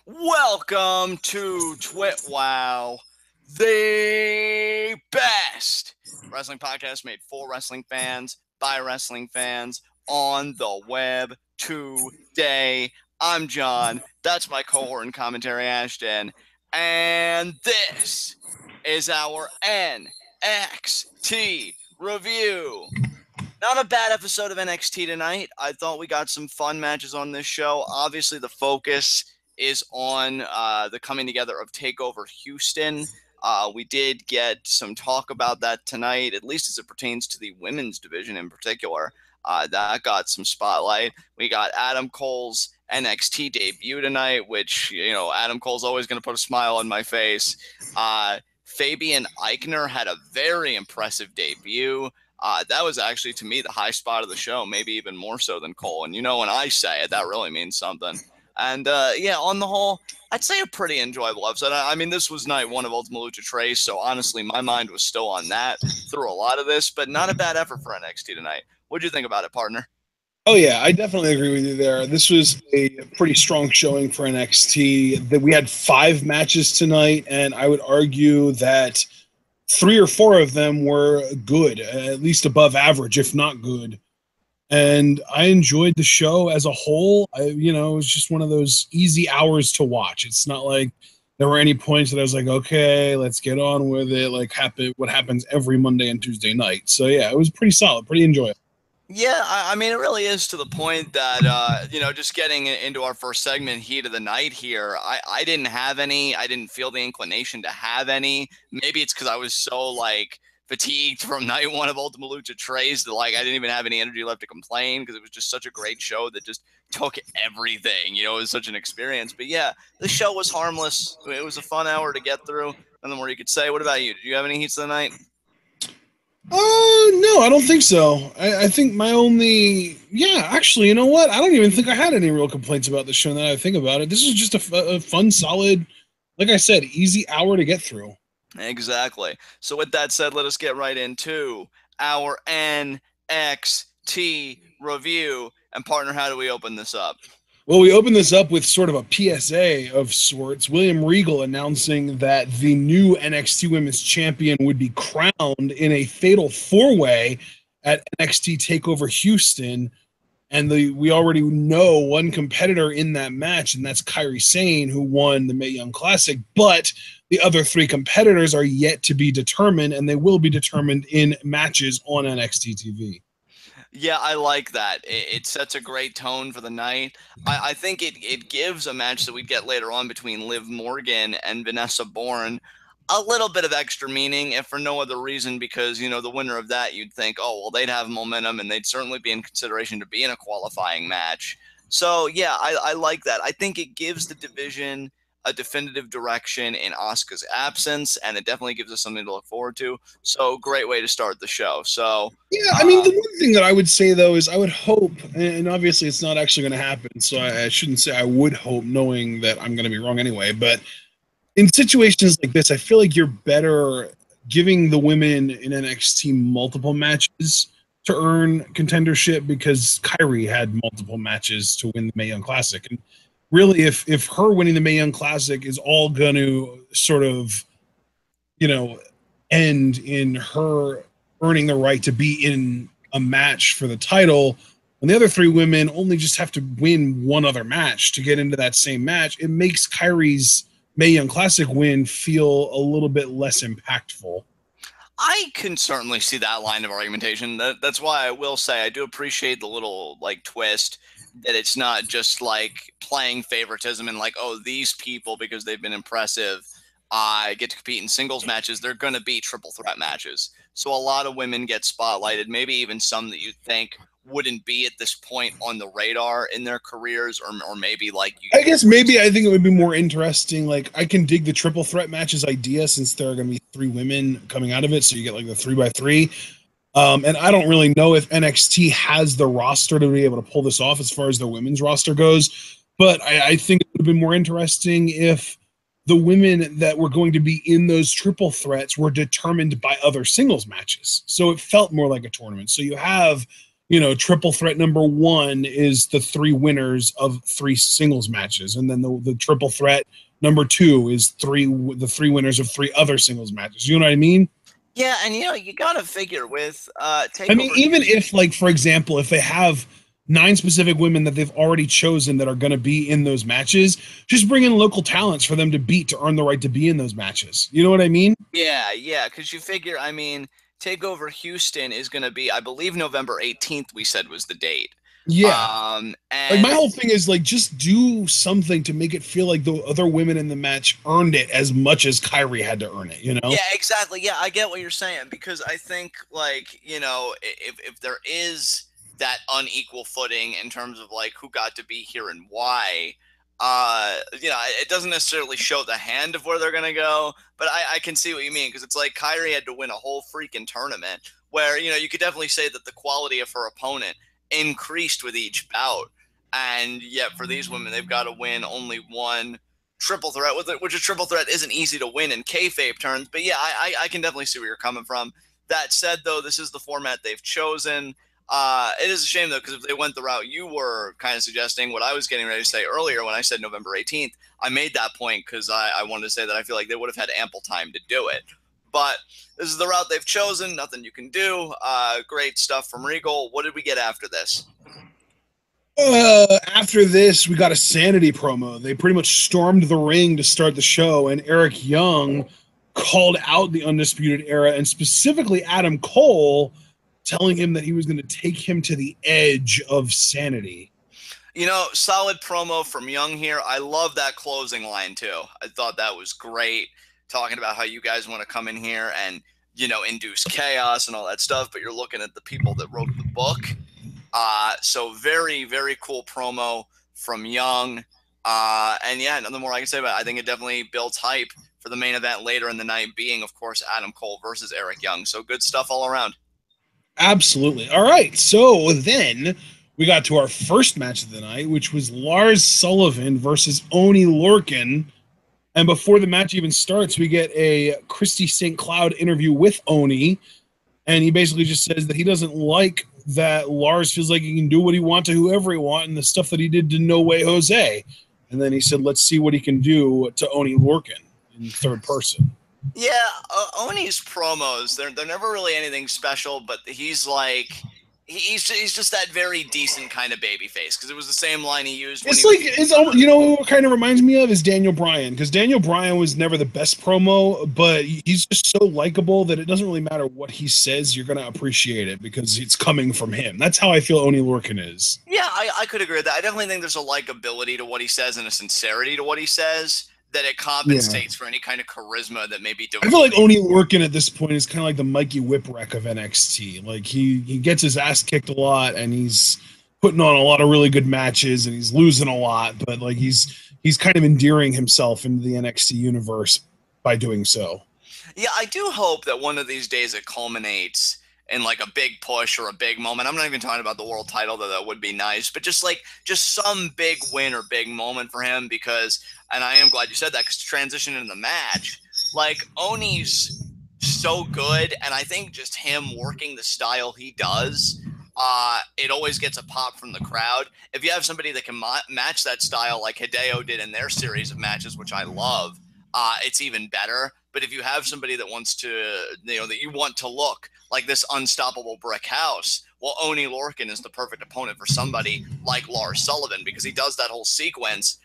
Welcome to TWitWoW, the best wrestling podcast made for wrestling fans, by wrestling fans, on the web today. I'm John. That's my cohort and commentary, Ashton. And this is our NXT review. Not a bad episode of NXT tonight. I thought we got some fun matches on this show. Obviously, the focus is on the coming together of TakeOver Houston. We did get some talk about that tonight, at least as it pertains to the women's division in particular. That got some spotlight. We got Adam Cole's NXT debut tonight, which, Adam Cole's always going to put a smile on my face. Fabian Eichner had a very impressive debut. That was actually, to me, the high spot of the show, maybe even more so than Cole. And when I say it, that really means something. And on the whole, I'd say a pretty enjoyable episode. I mean, this was night one of Ultimate Lucha Trace, so honestly, my mind was still on that through a lot of this, but not a bad effort for NXT tonight. What'd you think about it, partner? Oh, yeah, I definitely agree with you there. This was a pretty strong showing for NXT. That we had 5 matches tonight, and I would argue that 3 or 4 of them were good, at least above average, if not good. And I enjoyed the show as a whole. It was just one of those easy hours to watch. It's not like there were any points that I was like, okay, let's get on with it, like what happens every Monday and Tuesday night. So, yeah, it was pretty solid, pretty enjoyable. Yeah, I mean, it really is to the point that, just getting into our first segment, heat of the night here, I didn't have any. I didn't feel the inclination to have any. Maybe it's because I was so, fatigued from night one of Ultimate Lucha Trace that, I didn't even have any energy left to complain because it was just such a great show that just took everything. It was such an experience. But, yeah, the show was harmless. It was a fun hour to get through. Nothing more you could say. What about you? Did you have any heats of the night? No, I don't think so. I think my only, actually, you know what? I don't even think I had any real complaints about the show now that I think about it. This is just a fun, solid, like I said, easy hour to get through. Exactly. So with that said, let us get right into our NXT review. And partner, how do we open this up? Well, we open this up with sort of a PSA of sorts. William Regal announcing that the new NXT Women's Champion would be crowned in a fatal 4-way at NXT TakeOver Houston. And we already know one competitor in that match, and that's Kairi Sane, who won the Mae Young Classic. But the other 3 competitors are yet to be determined, and they will be determined in matches on NXT TV. Yeah, I like that. It sets a great tone for the night. I think it gives a match that we'd get later on between Liv Morgan and Vanessa Bourne a little bit of extra meaning, if for no other reason, because, the winner of that, you'd think, oh, well, they'd have momentum and they'd certainly be in consideration to be in a qualifying match. So, yeah, I like that. I think it gives the division a definitive direction in Asuka's absence, and it definitely gives us something to look forward to. So, great way to start the show. So, yeah, I mean, the one thing that I would say, though, is I would hope, and obviously it's not actually going to happen, so I shouldn't say I would hope, knowing that I'm going to be wrong anyway, but in situations like this, I feel like you're better giving the women in NXT multiple matches to earn contendership, because Kairi had multiple matches to win the Mae Young Classic. And really, if her winning the Mae Young Classic is all going to sort of, end in her earning the right to be in a match for the title, and the other 3 women only just have to win one other match to get into that same match, it makes Kairi's Mae Young Classic win feel a little bit less impactful. I can certainly see that line of argumentation. That's why I will say I do appreciate the little twist that it's not just playing favoritism and oh, these people, because they've been impressive, get to compete in singles matches. They're going to be triple threat matches. So a lot of women get spotlighted, maybe even some that you think wouldn't be at this point on the radar in their careers, or maybe I think it would be more interesting. I can dig the triple threat matches idea, since there are going to be 3 women coming out of it, so you get the 3x3. And I don't really know if NXT has the roster to be able to pull this off as far as the women's roster goes, but I think it would have been more interesting if the women that were going to be in those triple threats were determined by other singles matches. So it felt more like a tournament. So you have triple threat number one is the three winners of three singles matches, and then the triple threat number two is the three winners of three other singles matches. You know what I mean? Yeah, and you gotta figure with I mean, Takeover. even if, like, for example, if they have 9 specific women that they've already chosen that are going to be in those matches, just bring in local talents for them to beat to earn the right to be in those matches. You know what I mean? Yeah, because you figure, I mean, Takeover Houston is gonna be, I believe, November 18th. We said was the date. Yeah. Like, my And whole thing is, like, just do something to make it feel like the other women in the match earned it as much as Kyrie had to earn it, you know? yeah, exactly. Yeah, I get what you're saying because I think, like, if there is that unequal footing in terms of like who got to be here and why, it doesn't necessarily show the hand of where they're gonna go, but I can see what you mean because it's like Kyrie had to win a whole freaking tournament where you could definitely say that the quality of her opponent increased with each bout, and yet for these women they've got to win only one triple threat with it, which a triple threat isn't easy to win in kayfabe terms. But yeah, I can definitely see where you're coming from. That said, though, this is the format they've chosen. It is a shame though, because if they went the route you were kind of suggesting, what I was getting ready to say earlier when I said November 18th, I made that point because I wanted to say that I feel like they would have had ample time to do it. But this is the route they've chosen. Nothing you can do. Great stuff from Regal. What did we get after this? After this, we got a Sanity promo. They pretty much stormed the ring to start the show, and Eric Young called out the Undisputed Era and specifically Adam Cole, telling him that he was going to take him to the edge of Sanity. Solid promo from Young here. I love that closing line too. I thought that was great, talking about how you guys want to come in here and induce chaos and all that stuff, but you're looking at the people that wrote the book. So very, very cool promo from Young. And yeah, nothing more I can say about it. I think it definitely builds hype for the main event later in the night, being, of course, Adam Cole versus Eric Young. So good stuff all around. Absolutely. All right. So then we got to our first match of the night, which was Lars Sullivan versus Oney Lorcan. And before the match even starts, we get a Christy St. Cloud interview with Oney. And he basically just says that he doesn't like that Lars feels like he can do what he wants to whoever he wants, and the stuff that he did to No Way Jose. And then he said, let's see what he can do to Oney Lorcan in third person. Yeah, Oney's promos, they're never really anything special, but he's like, he's just that very decent kind of baby face, because it was the same line he used. What kind of reminds me of is Daniel Bryan, because Daniel Bryan was never the best promo, but he's just so likable that it doesn't really matter what he says, you're going to appreciate it because it's coming from him. That's how I feel Oney Lorcan is. Yeah, I could agree with that. I definitely think there's a likability to what he says and a sincerity to what he says that it compensates for any kind of charisma that maybe. I feel like Oney Lorcan at this point is kind of like the Mikey Whipwreck of NXT. Like he gets his ass kicked a lot, and he's putting on a lot of really good matches, and he's losing a lot, but like he's kind of endearing himself into the NXT universe by doing so. Yeah, I do hope that one of these days it culminates in like a big push or a big moment. I'm not even talking about the world title, though that would be nice, but just some big win or big moment for him, because, and I am glad you said that, because to transition into the match, like Oney's so good, and I think just him working the style he does, it always gets a pop from the crowd. If you have somebody that can match that style like Hideo did in their series of matches, which I love, it's even better. But if you have somebody that wants to, that you want to look like this unstoppable brick house, well, Oney Lorcan is the perfect opponent for somebody like Lars Sullivan, because he does that whole sequence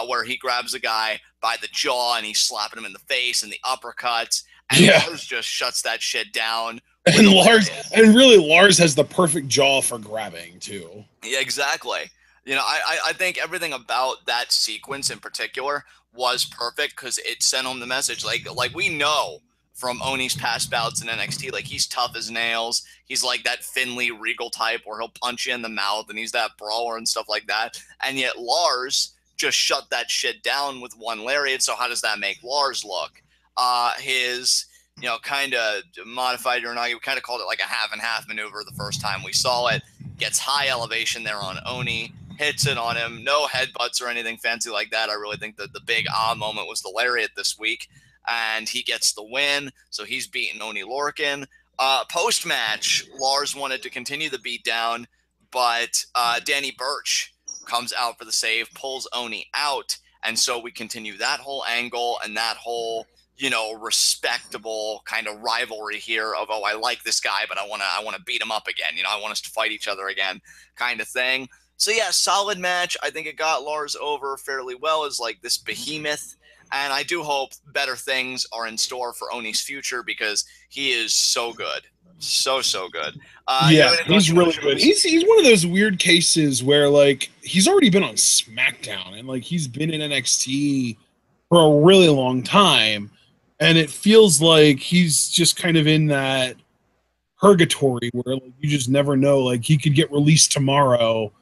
where he grabs a guy by the jaw and he's slapping him in the face and the uppercuts, and Lars just shuts that shit down. And Lars has the perfect jaw for grabbing too. Yeah, exactly. I think everything about that sequence in particular was perfect, because it sent home the message. Like we know from Oney's past bouts in NXT, like he's tough as nails. He's like that Finley Regal type where he'll punch you in the mouth, and he's that brawler and stuff like that. And yet Lars just shut that shit down with one lariat. So how does that make Lars look? His kind of modified, or not, we kind of called it like a half and half maneuver the first time we saw it. Gets high elevation there on Oney, hits it on him. No headbutts or anything fancy like that. I really think that the big moment was the lariat this week, and he gets the win. So he's beating Oney Lorcan. Post-match, Lars wanted to continue the beatdown, but Danny Burch comes out for the save, pulls Oni out, and so we continue that whole angle and that whole, respectable kind of rivalry here of, oh, I like this guy, but I want to beat him up again. I want us to fight each other again, kind of thing. So yeah, solid match. I think it got Lars over fairly well as like this behemoth. And I do hope better things are in store for Oni's future because he is so good. So good. Yeah, he's really good. He's one of those weird cases where, like, he's already been on SmackDown and, like, he's been in NXT for a really long time. And it feels like he's just kind of in that purgatory where, like, you just never know. Like, he could get released tomorrow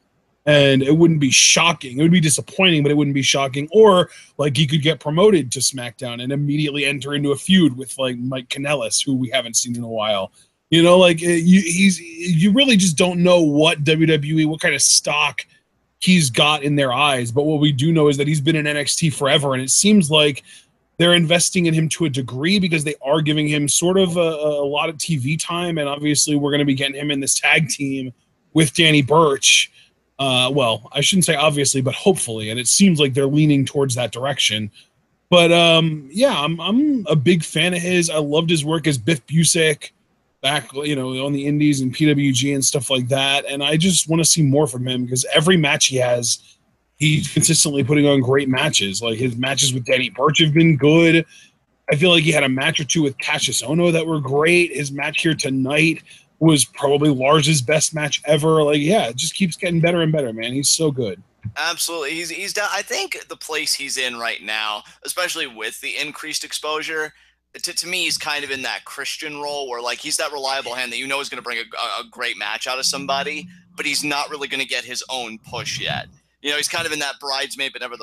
and it wouldn't be shocking. It would be disappointing, but it wouldn't be shocking. Or like he could get promoted to SmackDown and immediately enter into a feud with like Mike Kanellis, who we haven't seen in a while. Like you really just don't know what WWE, what kind of stock he's got in their eyes. But what we do know is that he's been in NXT forever, and it seems like they're investing in him to a degree because they are giving him sort of a lot of TV time, and obviously we're going to be getting him in this tag team with Danny Burch. Well, I shouldn't say obviously, but hopefully, and it seems like they're leaning towards that direction. But yeah, I'm a big fan of his. I loved his work as Biff Busick back, on the Indies and PWG and stuff like that. And I just want to see more from him because every match he has, he's consistently putting on great matches. Like his matches with Danny Burch have been good. I feel like he had a match or two with Cassius Ohno that were great. His match here tonight was probably Lars's best match ever. Like, yeah, it just keeps getting better and better, man. He's so good. Absolutely. He's down. I think the place he's in right now, especially with the increased exposure, to me, he's kind of in that Christian role where, like, he's that reliable hand that is going to bring a great match out of somebody, but he's not really going to get his own push yet. He's kind of in that bridesmaid, but never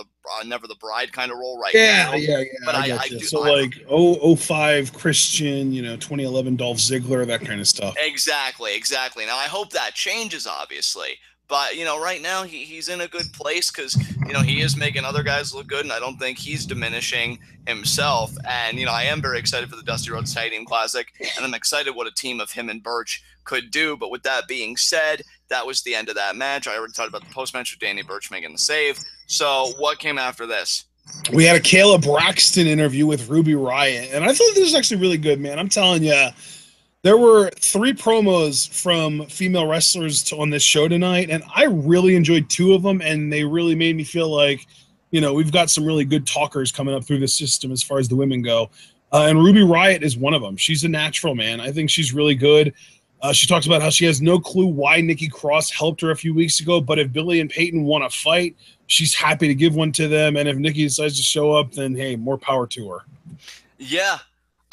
the bride kind of role right now. Yeah. But I do. So like 05 Christian, 2011 Dolph Ziggler, that kind of stuff. Exactly. Now I hope that changes, obviously. But, right now he's in a good place because, he is making other guys look good, and I don't think he's diminishing himself. And, I am very excited for the Dusty Rhodes Tag Team Classic, and I'm excited what a team of him and Burch could do. But with that being said, that was the end of that match. I already talked about the post-match with Danny Burch making the save. So what came after this? We had a Kayla Braxton interview with Ruby Riott, and I thought this was actually really good, man. I'm telling you. There were 3 promos from female wrestlers on this show tonight, and I really enjoyed 2 of them, and they really made me feel like, we've got some really good talkers coming up through the system as far as the women go. And Ruby Riott is one of them. She's a natural, man. I think she's really good. She talks about how she has no clue why Nikki Cross helped her a few weeks ago, but if Billy and Peyton want to fight, she's happy to give one to them, and if Nikki decides to show up, then, hey, more power to her. Yeah.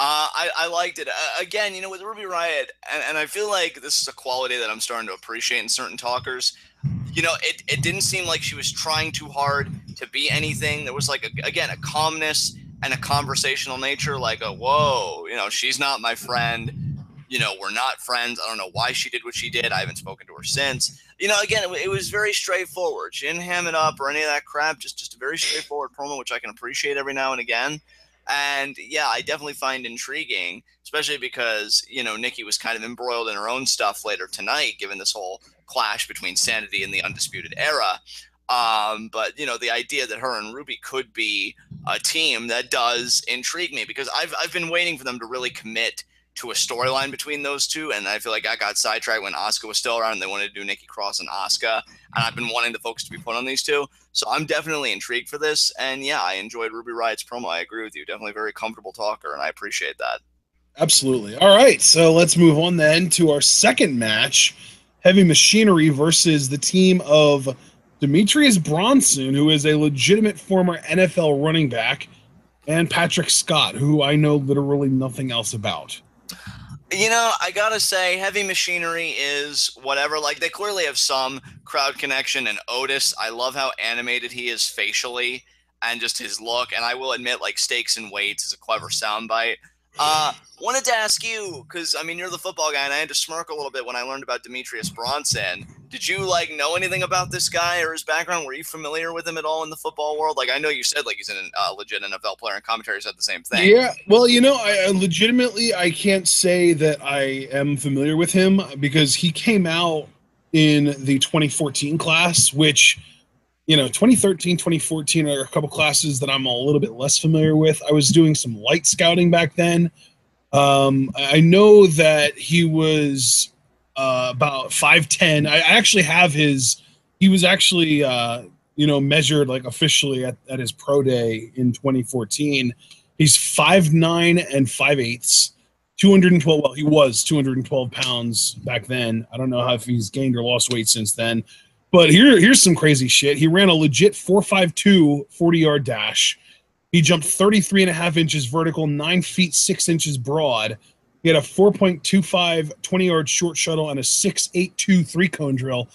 I liked it. Again, with Ruby Riott, and I feel like this is a quality that I'm starting to appreciate in certain talkers. It didn't seem like she was trying too hard to be anything. There was like, a calmness and a conversational nature, like whoa, she's not my friend. We're not friends. I don't know why she did what she did. I haven't spoken to her since. Again, it was very straightforward. She didn't ham it up or any of that crap. Just a very straightforward promo, which I can appreciate every now and again. And yeah, I definitely find intriguing, especially because, Nikki was kind of embroiled in her own stuff later tonight, given this whole clash between Sanity and the Undisputed Era. But, the idea that her and Ruby could be a team, that does intrigue me because I've been waiting for them to really commit to a storyline between those two, and I feel like I got sidetracked when Asuka was still around and they wanted to do Nikki Cross and Asuka, and I've been wanting the focus to be put on these two, so I'm definitely intrigued for this, and yeah, I enjoyed Ruby Riott's promo. I agree with you, definitely a very comfortable talker, and I appreciate that. Absolutely. All right, so let's move on then to our second match, Heavy Machinery versus the team of Demetrius Bronson, who is a legitimate former NFL running back, and Patrick Scott, who I know literally nothing else about. I gotta say, Heavy Machinery is whatever. Like, they clearly have some crowd connection, and Otis, I love how animated he is facially and just his look. And I will admit, like, Stakes and Weights is a clever soundbite. Wanted to ask you, because, you're the football guy, and I had to smirk a little bit when I learned about Demetrius Bronson. Did you like know anything about this guy or his background? Were you familiar with him at all in the football world? Like, I know you said like he's a legit NFL player, and commentary said the same thing. Yeah, well, I legitimately I can't say that I am familiar with him because he came out in the 2014 class, which 2013, 2014 are a couple classes that I'm a little bit less familiar with. I was doing some light scouting back then. I know that he was about 5'10". I actually have he was actually measured like officially at his pro day in 2014. He's 5'9" and 5/8, 212. Well, he was 212 pounds back then. I don't know if he's gained or lost weight since then. But here's some crazy shit. He ran a legit 4.52 40-yard dash. He jumped 33 and a half inches vertical, 9 feet 6 inches broad. He had a 4.25 20-yard short shuttle and a 6.82 three-cone drill.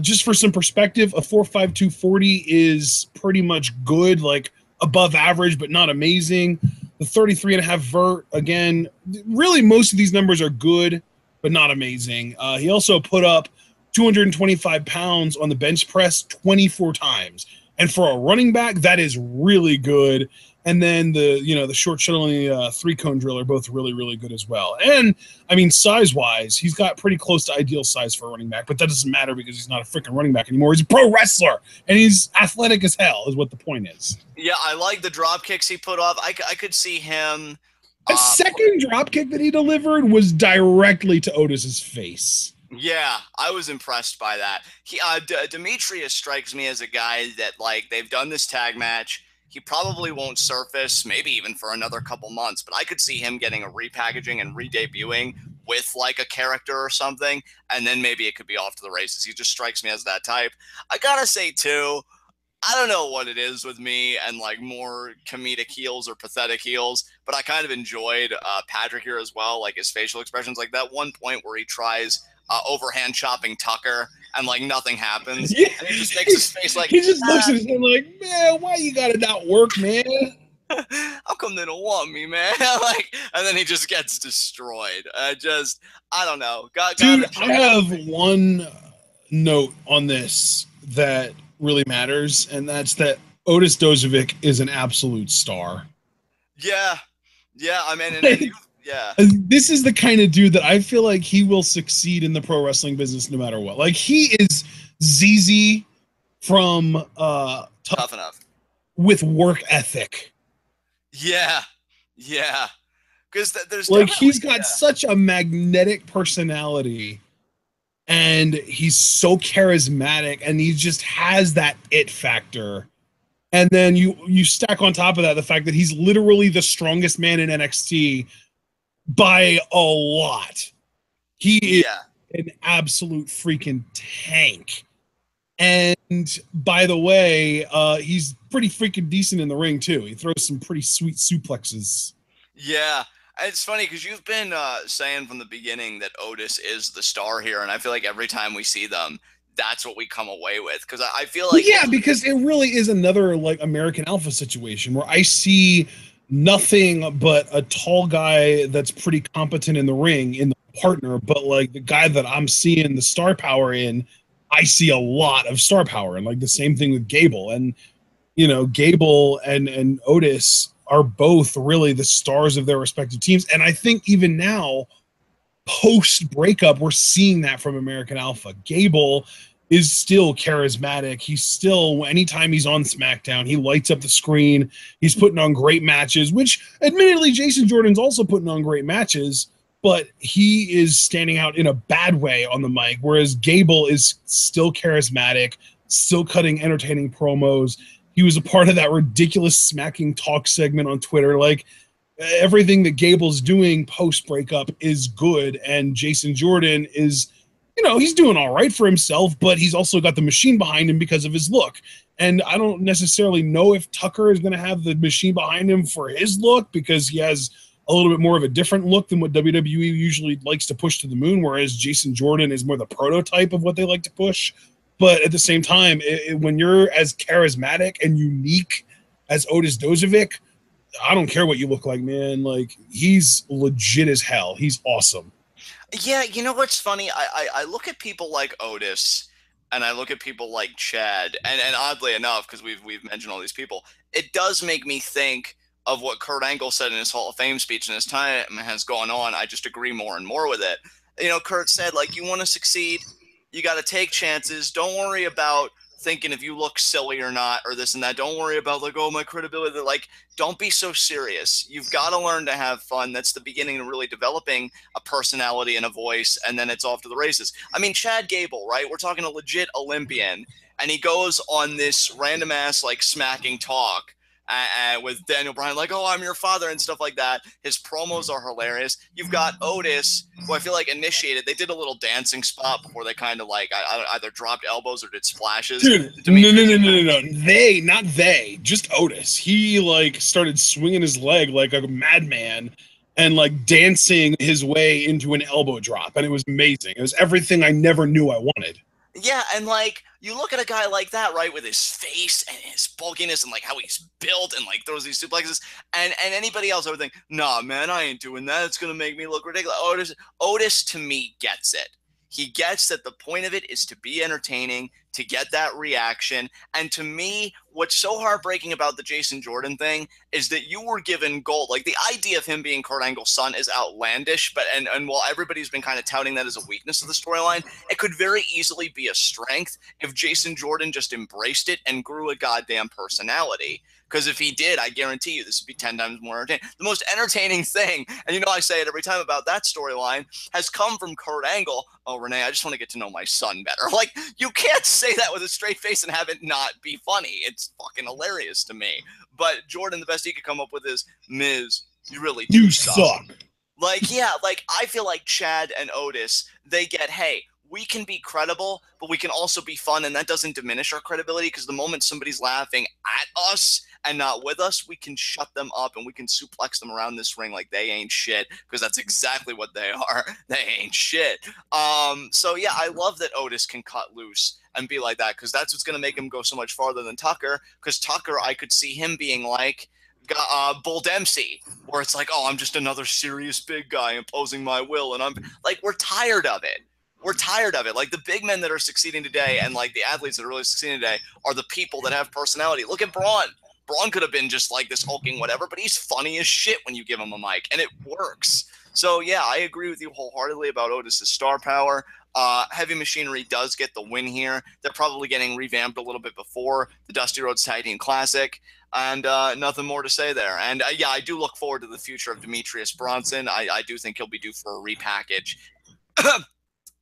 Just for some perspective, a 4.52 40 is pretty much good, like above average, but not amazing. The 33 and a half vert, again, really most of these numbers are good, but not amazing. He also put up 225 pounds on the bench press 24 times. And for a running back, that is really good. And then the short shuttle and the three-cone drill are both really, really good as well. And, I mean, size-wise, he's got pretty close to ideal size for a running back, but that doesn't matter because he's not a freaking running back anymore. He's a pro wrestler, and he's athletic as hell is what the point is. Yeah, I like the drop kicks he put off. I could see him. A second drop kick that he delivered was directly to Otis's face. Yeah, I was impressed by that. Demetrius strikes me as a guy that, like, they've done this tag match. He probably won't surface, maybe even for another couple months, but I could see him getting a repackaging and re-debuting with, like, a character or something, and then maybe it could be off to the races. He just strikes me as that type. I gotta say, too, I don't know what it is with me and, like, more comedic heels or pathetic heels, but I kind of enjoyed Patrick here as well, like, his facial expressions. Like, that one point where he tries overhand chopping Tucker and like nothing happens. Yeah. And he just makes his face like, he just looks at him like, man, why you gotta not work, man? How come they don't want me, man? Like, and then he just gets destroyed. I don't know. Dude, I have one note on this that really matters, and that's that Otis Dozovic is an absolute star. Yeah. I mean, yeah. This is the kind of dude that I feel like he will succeed in the pro wrestling business no matter what. Like, he is ZZ from Tough Enough with work ethic. Yeah. Because there's like, he's got such a magnetic personality, and he's so charismatic, and he just has that it factor. And then you stack on top of that the fact that he's literally the strongest man in NXT by a lot. He is an absolute freaking tank. And by the way, he's pretty freaking decent in the ring too. He throws some pretty sweet suplexes. Yeah. It's funny because you've been saying from the beginning that Otis is the star here, and I feel like every time we see them, that's what we come away with. Because I feel like because it really is another like American Alpha situation where I see nothing but a tall guy that's pretty competent in the ring in the partner, but like the guy that I'm seeing the star power in, I see a lot of star power. And like the same thing with Gable. And Gable and Otis are both really the stars of their respective teams. And I think even now, post breakup, we're seeing that from American Alpha. Gable is still charismatic. He's still, anytime he's on SmackDown, he lights up the screen. He's putting on great matches, which admittedly Jason Jordan's also putting on great matches, but he is standing out in a bad way on the mic, whereas Gable is still charismatic, still cutting entertaining promos. He was a part of that ridiculous smacking talk segment on Twitter. Like, everything that Gable's doing post breakup is good, and Jason Jordan is, he's doing all right for himself, but he's also got the machine behind him because of his look. And I don't necessarily know if Tucker is going to have the machine behind him for his look, because he has a little bit more of a different look than what WWE usually likes to push to the moon, whereas Jason Jordan is more the prototype of what they like to push. But at the same time, when you're as charismatic and unique as Otis Dozovic, I don't care what you look like, man. Like, he's legit as hell. He's awesome. Yeah, you know what's funny? I look at people like Otis and I look at people like Chad, and oddly enough, because we've mentioned all these people, it does make me think of what Kurt Angle said in his Hall of Fame speech, and as time has gone on, I just agree more and more with it. You know, Kurt said, like, you want to succeed, you got to take chances. Don't worry about thinking if you look silly or not, or this and that. Don't worry about, like, oh, my credibility. Like, don't be so serious. You've got to learn to have fun. That's the beginning of really developing a personality and a voice, and then it's off to the races. I mean, Chad Gable, right? We're talking a legit Olympian, and he goes on this random ass like smacking talk with Daniel Bryan, like, oh, I'm your father and stuff like that. His promos are hilarious. You've got Otis, who I feel like initiated. They did a little dancing spot before they kind of like either dropped elbows or did splashes. Dude, no. They, not they, just Otis. He like started swinging his leg like a madman and like dancing his way into an elbow drop, and it was amazing. It was everything I never knew I wanted. Yeah, and like you look at a guy like that, right, with his face and his bulkiness and like how he's built and like throws these suplexes, and anybody else I would think, nah, man, I ain't doing that. It's gonna make me look ridiculous. Otis to me gets it. He gets that the point of it is to be entertaining, to get that reaction. And to me, what's so heartbreaking about the Jason Jordan thing is that you were given gold. Like the idea of him being Kurt Angle's son is outlandish, but and while everybody's been kind of touting that as a weakness of the storyline, it could very easily be a strength if Jason Jordan just embraced it and grew a goddamn personality. Because if he did, I guarantee you this would be 10 times more entertaining. The most entertaining thing, and you know I say it every time about that storyline, has come from Kurt Angle. Oh, Renee, I just want to get to know my son better. Like, you can't say that with a straight face and have it not be funny. It's fucking hilarious to me. But Jordan, the best he could come up with is, Miz, you really do suck. Like, yeah, like, I feel like Chad and Otis, they get, hey, we can be credible, but we can also be fun, and that doesn't diminish our credibility, because the moment somebody's laughing at us and not with us, we can shut them up and we can suplex them around this ring like they ain't shit, because that's exactly what they are. They ain't shit. So yeah, I love that Otis can cut loose and be like that, because that's what's going to make him go so much farther than Tucker, because Tucker, I could see him being like Bull Dempsey, where it's like, oh, I'm just another serious big guy imposing my will, and I'm like, we're tired of it. We're tired of it. Like the big men that are succeeding today and like the athletes that are really succeeding today are the people that have personality. Look at Braun. Braun could have been just like this hulking whatever, but he's funny as shit when you give him a mic, and it works. So yeah, I agree with you wholeheartedly about Otis's star power. Heavy Machinery does get the win here. They're probably getting revamped a little bit before the Dusty Rhodes Tag Team Classic, and nothing more to say there. And yeah, I do look forward to the future of Demetrius Bronson. I do think he'll be due for a repackage.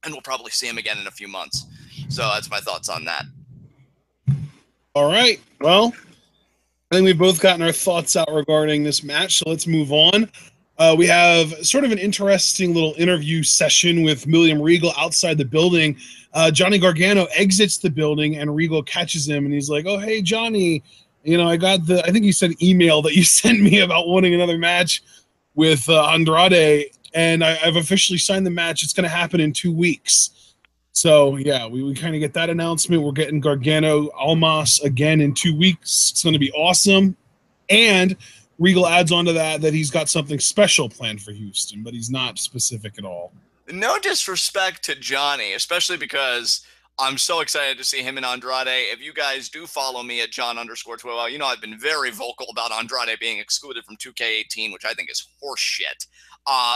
And we'll probably see him again in a few months. So that's my thoughts on that. All right. Well, I think we've both gotten our thoughts out regarding this match, so let's move on. We have sort of an interesting little interview session with William Regal outside the building. Johnny Gargano exits the building, and Regal catches him, and he's like, oh, hey, Johnny, you know, I think you said email that you sent me about wanting another match with Andrade, and I've officially signed the match. It's going to happen in 2 weeks. So, yeah, we kind of get that announcement. We're getting Gargano Almas again in 2 weeks. It's going to be awesome. And Regal adds on to that he's got something special planned for Houston, but he's not specific at all. No disrespect to Johnny, especially because I'm so excited to see him and Andrade. If you guys do follow me at John_TWitWoW, you know I've been very vocal about Andrade being excluded from 2K18, which I think is horseshit.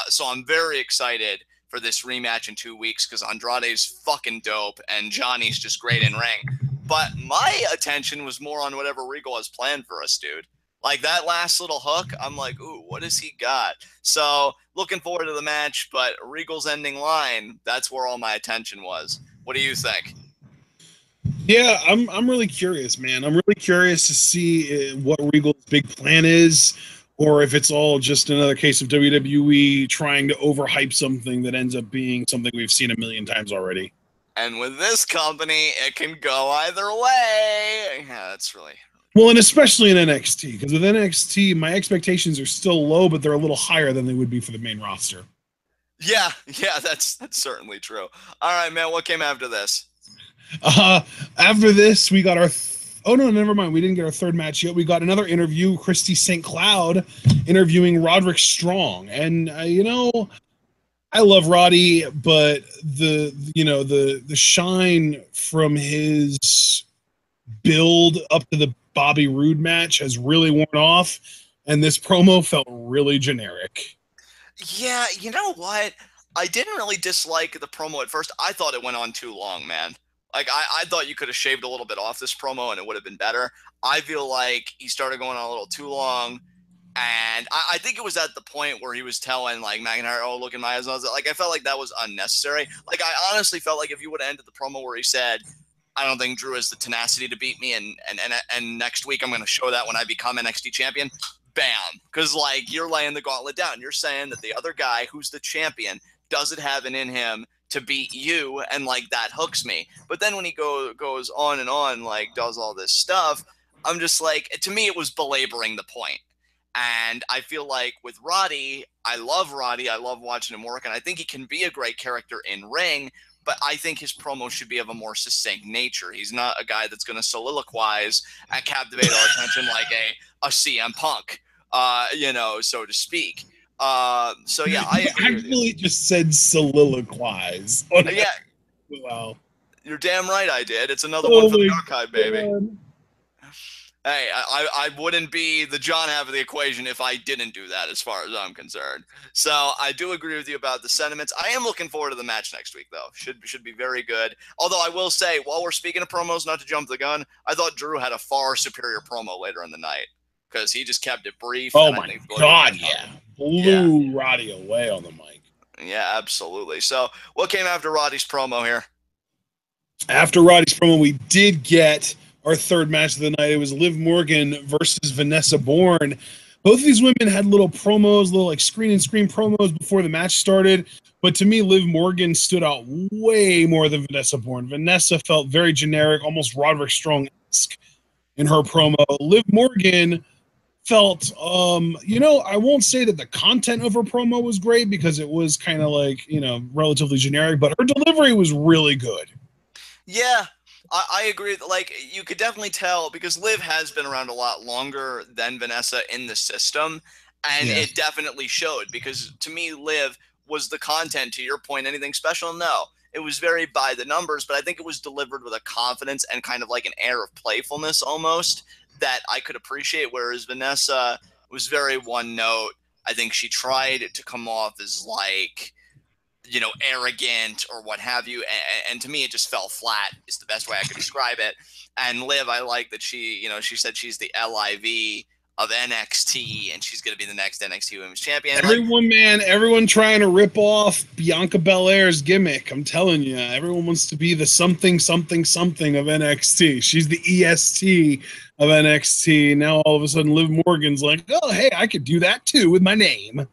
So I'm very excited for this rematch in 2 weeks because Andrade's fucking dope and Johnny's just great in ring. But my attention was more on whatever Regal has planned for us, dude. Like that last little hook, I'm like, ooh, what has he got? So looking forward to the match, but Regal's ending line, that's where all my attention was. What do you think? Yeah, I'm really curious, man. I'm really curious to see what Regal's big plan is, or if it's all just another case of WWE trying to overhype something that ends up being something we've seen a million times already. And with this company, it can go either way. Yeah, that's really... Well, and especially in NXT, because with NXT, my expectations are still low, but they're a little higher than they would be for the main roster. Yeah, that's certainly true. All right, man, what came after this? After this, we got our... Oh, no, never mind. We didn't get our third match yet. We got another interview, Christy St. Cloud interviewing Roderick Strong. And, you know, I love Roddy, but the shine from his build up to the Bobby Roode match has really worn off, and this promo felt really generic. Yeah, you know what? I didn't really dislike the promo at first. I thought it went on too long, man. Like, I thought you could have shaved a little bit off this promo and it would have been better. I feel like he started going on a little too long. And I think it was at the point where he was telling, like, McIntyre, oh, look in my eyes. And I was like, I felt like that was unnecessary. Like, I honestly felt like if you would have ended the promo where he said, I don't think Drew has the tenacity to beat me, and next week I'm going to show that when I become NXT champion. Bam. Because, like, you're laying the gauntlet down. You're saying that the other guy who's the champion doesn't have it in him to beat you, and, like, that hooks me. But then when he goes on and on, like, does all this stuff, I'm just like, to me, it was belaboring the point. And I feel like with Roddy, I love Roddy. I love watching him work, and I think he can be a great character in ring, but I think his promo should be of a more succinct nature. He's not a guy that's going to soliloquize and captivate our attention like a CM Punk, so to speak. So, yeah, I agree with you. Actually just said soliloquize. Yeah. Wow. You're damn right I did. It's another one for the archive, baby. God. Hey, I wouldn't be the John half of the equation if I didn't do that, as far as I'm concerned. So I do agree with you about the sentiments. I am looking forward to the match next week, though. Should be very good. Although I will say, while we're speaking of promos, not to jump the gun, I thought Drew had a far superior promo later in the night because he just kept it brief. Oh my God, yeah. Blew Roddy away on the mic. Yeah, absolutely. So what came after Roddy's promo here? After Roddy's promo, we did get our third match of the night. It was Liv Morgan versus Vanessa Bourne. Both of these women had little promos, little like screen promos before the match started. But to me, Liv Morgan stood out way more than Vanessa Bourne. Vanessa felt very generic, almost Roderick Strong-esque in her promo. Liv Morgan felt, I won't say that the content of her promo was great because it was kind of like, relatively generic, but her delivery was really good. Yeah. I agree. Like, you could definitely tell because Liv has been around a lot longer than Vanessa in the system, and it definitely showed because to me, Liv was the content. To your point, anything special? No. It was very by the numbers, but I think it was delivered with a confidence and kind of like an air of playfulness almost that I could appreciate, whereas Vanessa was very one note. I think she tried to come off as like, arrogant or what have you. And to me, it just fell flat is the best way I could describe it. And Liv, I like that she said she's the LIV of NXT and she's going to be the next NXT Women's Champion. Everyone trying to rip off Bianca Belair's gimmick. I'm telling you, everyone wants to be the something, something, something of NXT. She's the EST of NXT. Now all of a sudden Liv Morgan's like, oh, hey, I could do that too with my name.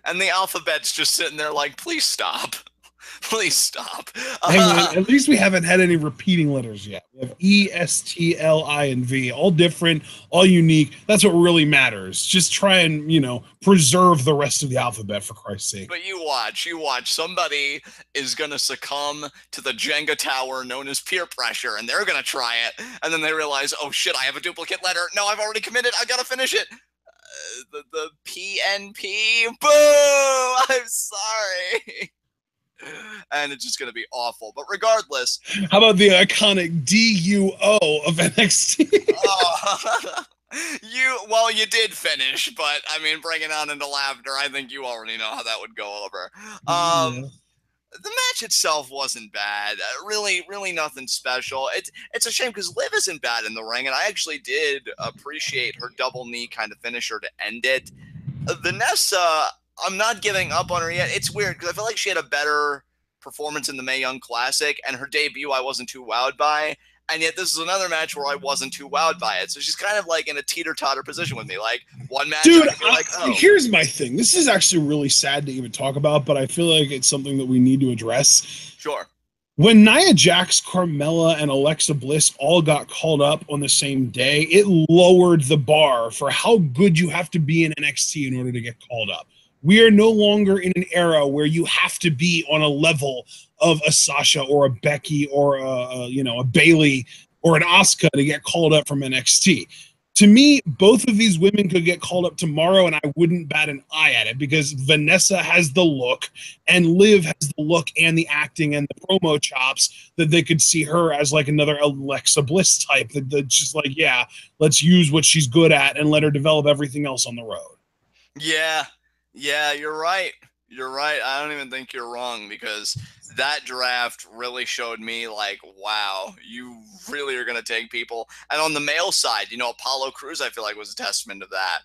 And the alphabet's just sitting there like, please stop. Please stop. Hang on. At least we haven't had any repeating letters yet. We have E, S, T, L, I, and V. All different, all unique. That's what really matters. Just try and, preserve the rest of the alphabet, for Christ's sake. But you watch. Somebody is going to succumb to the Jenga tower known as peer pressure, and they're going to try it. And then they realize, oh, shit, I have a duplicate letter. No, I've already committed. I got to finish it. The PNP. Boo! I'm sorry. And it's just going to be awful. But regardless. How about the iconic DUO of NXT? You did finish, but I mean, bringing on into laughter, I think you already know how that would go over. The match itself wasn't bad. Really nothing special. It's a shame because Liv isn't bad in the ring, and I actually did appreciate her double knee kind of finisher to end it. Vanessa, I'm not giving up on her yet. It's weird because I feel like she had a better performance in the Mae Young Classic, and her debut I wasn't too wowed by. And yet this is another match where I wasn't too wowed by it. So she's kind of like in a teeter-totter position with me. Like, one match, dude, oh. Here's my thing. This is actually really sad to even talk about, but I feel like it's something that we need to address. Sure. When Nia Jax, Carmella, and Alexa Bliss all got called up on the same day, it lowered the bar for how good you have to be in NXT in order to get called up. We are no longer in an era where you have to be on a level of a Sasha or a Becky or a Bayley or an Asuka to get called up from NXT. To me, both of these women could get called up tomorrow, and I wouldn't bat an eye at it because Vanessa has the look, and Liv has the look and the acting and the promo chops that they could see her as like another Alexa Bliss type. That's just like, yeah, let's use what she's good at and let her develop everything else on the road. Yeah, you're right. You're right. I don't even think you're wrong because that draft really showed me like, wow, you really are going to take people. And on the male side, Apollo Crews, I feel like was a testament to that.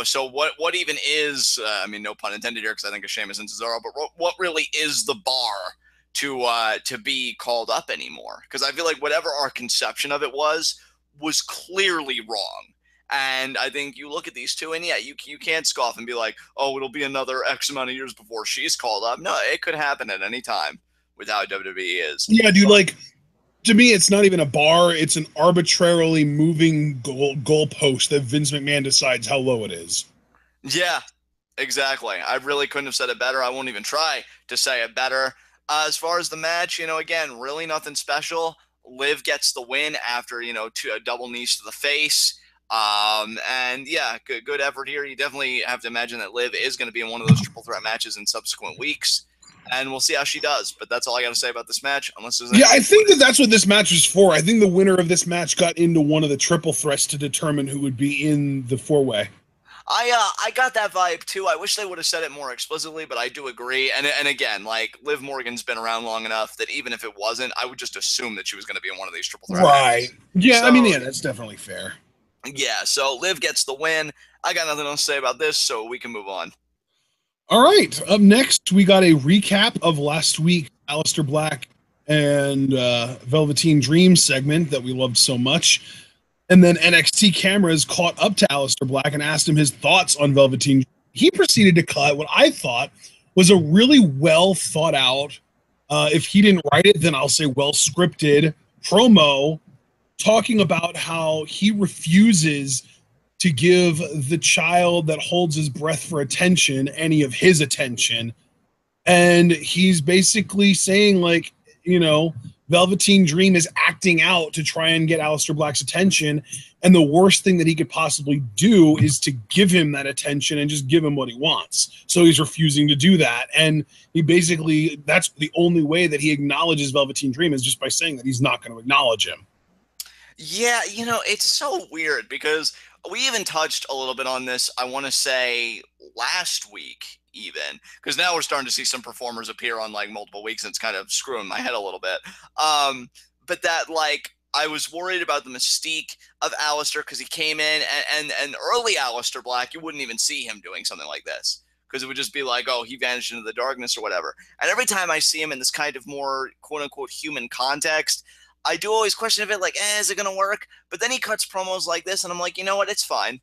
So what even is, I mean, no pun intended here because I think of Sheamus and Cesaro, but what really is the bar to be called up anymore? Because I feel like whatever our conception of it was clearly wrong. And I think you look at these two, and yeah, you can't scoff and be like, oh, it'll be another X amount of years before she's called up. No, it could happen at any time with how WWE is. Yeah, dude, like, to me, it's not even a bar. It's an arbitrarily moving goalpost that Vince McMahon decides how low it is. Yeah, exactly. I really couldn't have said it better. I won't even try to say it better. As far as the match, again, really nothing special. Liv gets the win after, two double knees to the face. And yeah, good effort here. You definitely have to imagine that Liv is going to be in one of those triple threat matches in subsequent weeks, and we'll see how she does. But that's all I got to say about this match. Unless there's I think that's what this match was for. I think the winner of this match got into one of the triple threats to determine who would be in the four-way. I got that vibe too. I wish they would have said it more explicitly, but I do agree. And again, like Liv Morgan's been around long enough that even if it wasn't, I would just assume that she was going to be in one of these triple threat matches. Yeah, so, I mean, yeah, that's definitely fair. Yeah, so Liv gets the win. I got nothing else to say about this, so we can move on. All right. Up next, we got a recap of last week, Aleister Black and Velveteen Dream segment that we loved so much. And then NXT cameras caught up to Aleister Black and asked him his thoughts on Velveteen. He proceeded to cut what I thought was a really well thought out, if he didn't write it, then I'll say well scripted promo talking about how he refuses to give the child that holds his breath for attention any of his attention. And he's basically saying, like, Velveteen Dream is acting out to try and get Aleister Black's attention. And the worst thing that he could possibly do is to give him that attention and just give him what he wants. So he's refusing to do that. And he basically, that's the only way that he acknowledges Velveteen Dream is just by saying that he's not going to acknowledge him. Yeah, it's so weird because we even touched a little bit on this, I want to say last week even, because now we're starting to see some performers appear on like multiple weeks and it's kind of screwing my head a little bit. But that like I was worried about the mystique of Aleister because he came in and early Aleister Black, you wouldn't even see him doing something like this because it would just be like, oh, he vanished into the darkness or whatever. And every time I see him in this kind of more quote unquote human context, I do always question if it like, is it going to work? But then he cuts promos like this and I'm like, you know what? It's fine.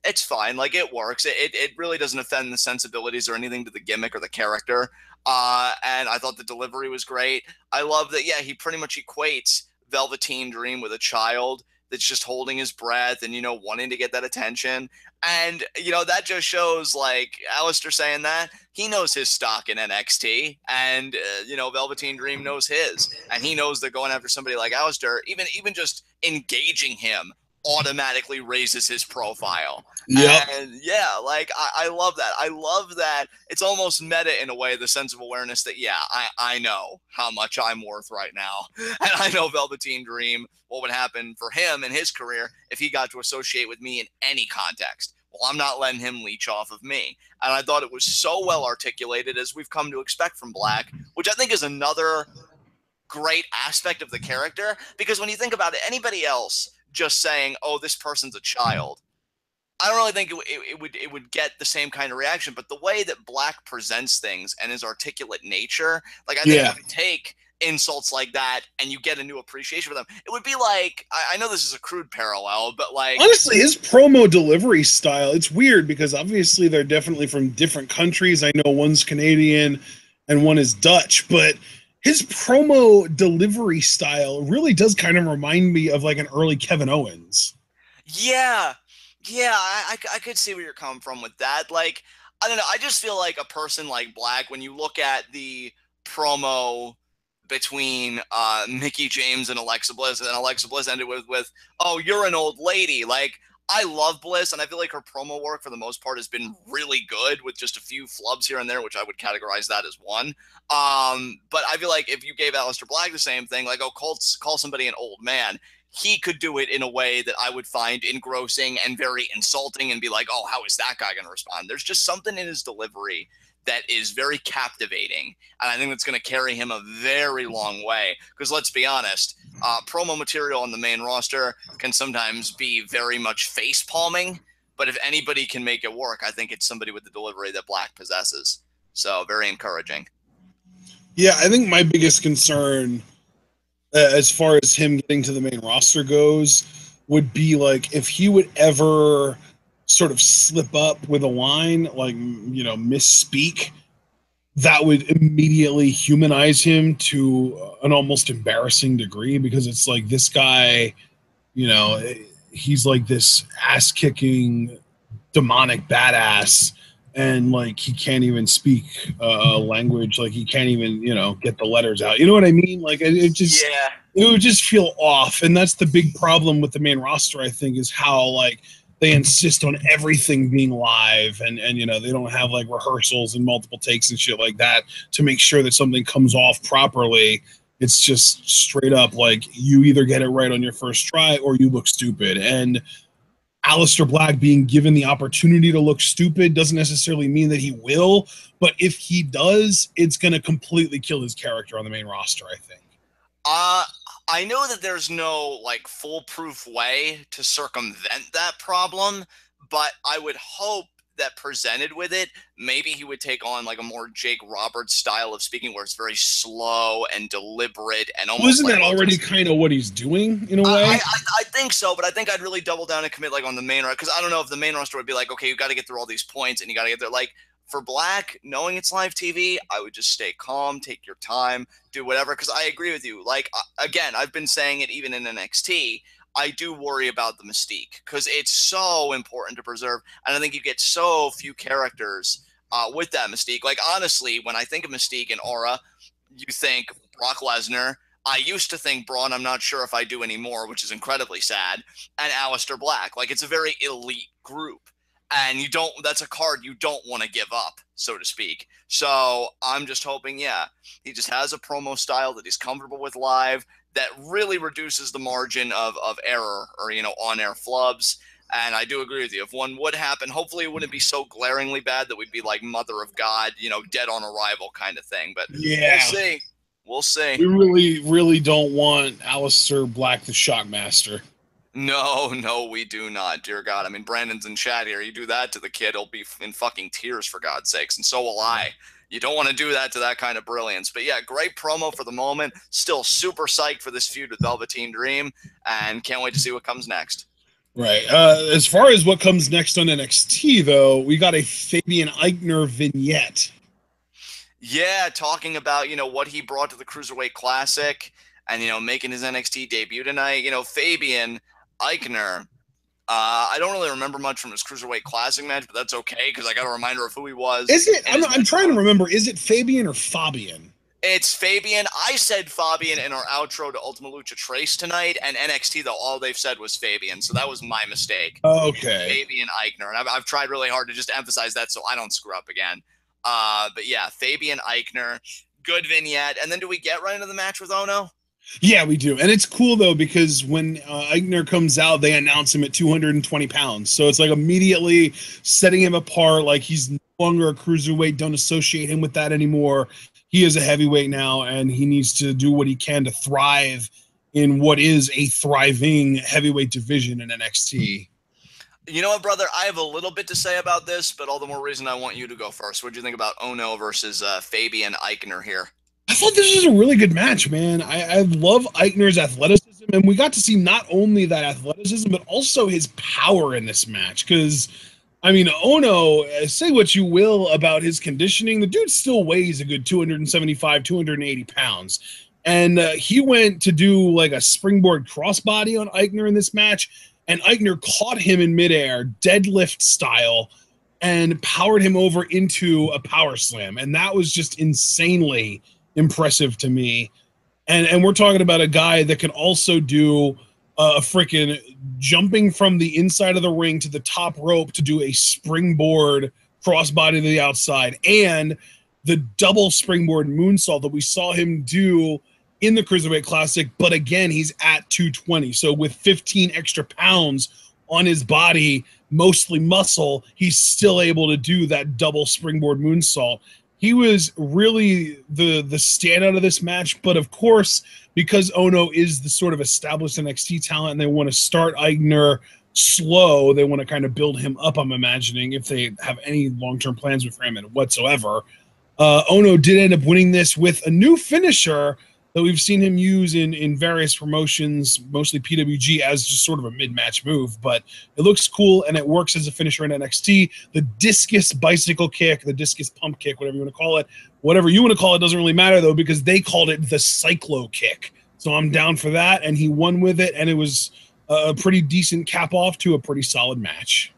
It's fine. Like it works. It really doesn't offend the sensibilities or anything to the gimmick or the character. And I thought the delivery was great. I love that. Yeah, he pretty much equates Velveteen Dream with a child that's just holding his breath and, wanting to get that attention. And, that just shows like Aleister saying that he knows his stock in NXT and, Velveteen Dream knows his, and he knows that going after somebody like Aleister, even just engaging him automatically raises his profile. Yep. And yeah, like I love that. I love that it's almost meta in a way, the sense of awareness that, yeah, I know how much I'm worth right now. And I know Velveteen Dream, what would happen for him in his career if he got to associate with me in any context. Well, I'm not letting him leech off of me. And I thought it was so well articulated as we've come to expect from Black, which I think is another great aspect of the character. Because when you think about it, anybody else just saying, oh, this person's a child, I don't really think it would get the same kind of reaction. But the way that Black presents things and his articulate nature, like I think you can take insults like that and you get a new appreciation for them. It would be like, I know this is a crude parallel, but like honestly, his promo delivery style, it's weird because obviously they're definitely from different countries. I know one's Canadian and one is Dutch, but his promo delivery style really does kind of remind me of like an early Kevin Owens. Yeah, I could see where you're coming from with that. Like, I don't know, I just feel like a person like Black, when you look at the promo between Mickie James and Alexa Bliss, and then Alexa Bliss ended with "Oh, you're an old lady." Like, I love Bliss, and I feel like her promo work for the most part has been really good, with just a few flubs here and there, which I would categorize that as one. But I feel like if you gave Aleister Black the same thing, like, oh, call somebody an old man, he could do it in a way that I would find engrossing and very insulting and be like, oh, how is that guy going to respond? There's just something in his delivery that is very captivating, and I think that's going to carry him a very long way, because let's be honest, promo material on the main roster can sometimes be very much face palming, but if anybody can make it work, I think it's somebody with the delivery that Black possesses. So very encouraging. Yeah, I think my biggest concern as far as him getting to the main roster goes would be like if he would ever sort of slip up with a line, like, you know, misspeak, that would immediately humanize him to an almost embarrassing degree, because it's like, this guy, you know, he's like this ass-kicking demonic badass, and like he can't even speak a language, like he can't even, you know, get the letters out, you know what I mean? Like, it just, yeah, it would just feel off. And that's the big problem with the main roster, I think, is how like they insist on everything being live, and you know, they don't have like rehearsals and multiple takes and shit like that to make sure that something comes off properly. It's just straight up like, you either get it right on your first try or you look stupid. And Aleister Black being given the opportunity to look stupid doesn't necessarily mean that he will, but if he does, it's going to completely kill his character on the main roster, I think. I know that there's no like foolproof way to circumvent that problem, but I would hope that presented with it, maybe he would take on like a more Jake Roberts style of speaking, where it's very slow and deliberate and almost. Wasn't that already kind of what he's doing in a way? I think so, but I think I'd really double down and commit like on the main roster, because I don't know if the main roster would be like, okay, you got to get through all these points and you got to get there. Like, for Black, knowing it's live TV, I would just stay calm, take your time, do whatever, because I agree with you. Like, again, I've been saying it even in NXT, I do worry about the mystique, because it's so important to preserve, and I think you get so few characters with that mystique. Like, honestly, when I think of mystique and aura, you think Brock Lesnar. I used to think Braun, I'm not sure if I do anymore, which is incredibly sad, and Aleister Black. Like, it's a very elite group. And that's a card you don't want to give up, so to speak. So I'm just hoping, yeah, he just has a promo style that he's comfortable with live that really reduces the margin of error or, you know, on-air flubs. And I do agree with you. If one would happen, hopefully it wouldn't be so glaringly bad that we'd be like Mother of God, you know, dead on arrival kind of thing. But yeah, we'll see. We'll see. We really, really don't want Aleister Black the Shockmaster. No, we do not. Dear God. I mean, Brandon's in chat here. You do that to the kid, he'll be in fucking tears, for God's sakes. And so will I. You don't want to do that to that kind of brilliance. But yeah, great promo for the moment. Still super psyched for this feud with Velveteen Dream, and can't wait to see what comes next. Right. As far as what comes next on NXT, though, we got a Fabian Aichner vignette. Yeah, talking about, you know, what he brought to the Cruiserweight Classic and, you know, making his NXT debut tonight. You know, Fabian Aichner, I don't really remember much from his Cruiserweight Classic match, but that's okay, because I got a reminder of who he was. Is it? I'm trying to remember. Is it Fabian or Fabian? It's Fabian. I said Fabian in our outro to Ultima Lucha Trace tonight, and NXT, though, all they've said was Fabian, so that was my mistake. Okay. Fabian Aichner, and I've tried really hard to just emphasize that so I don't screw up again. But yeah, Fabian Aichner, good vignette. And then do we get right into the match with Ono? Yeah, we do. And it's cool, though, because when Aichner comes out, they announce him at 220 pounds. So it's like immediately setting him apart. Like, he's no longer a cruiserweight. Don't associate him with that anymore. He is a heavyweight now, and he needs to do what he can to thrive in what is a thriving heavyweight division in NXT. You know what, brother? I have a little bit to say about this, but all the more reason I want you to go first. What do you think about Ono versus Fabian Aichner here? I thought this was a really good match, man. I love Aichner's athleticism, and we got to see not only that athleticism, but also his power in this match. Because, I mean, Ono, say what you will about his conditioning, the dude still weighs a good 275, 280 pounds. And he went to do like a springboard crossbody on Aichner in this match, and Aichner caught him in midair, deadlift style, and powered him over into a power slam. And that was just insanely impressive to me. And we're talking about a guy that can also do a freaking jumping from the inside of the ring to the top rope to do a springboard crossbody to the outside, and the double springboard moonsault that we saw him do in the Cruiserweight Classic. But again, he's at 220. So with 15 extra pounds on his body, mostly muscle, he's still able to do that double springboard moonsault. He was really the standout of this match. But of course, because Ono is the sort of established NXT talent and they want to start Aichner slow, they want to kind of build him up, I'm imagining, if they have any long-term plans with him whatsoever. Ono did end up winning this with a new finisher that we've seen him use in various promotions, mostly PWG, as just sort of a mid-match move. But it looks cool, and it works as a finisher in NXT. The discus bicycle kick, the discus pump kick, whatever you want to call it. Whatever you want to call it doesn't really matter, though, because they called it the cyclo kick. So I'm down for that, and he won with it, and it was a pretty decent cap-off to a pretty solid match.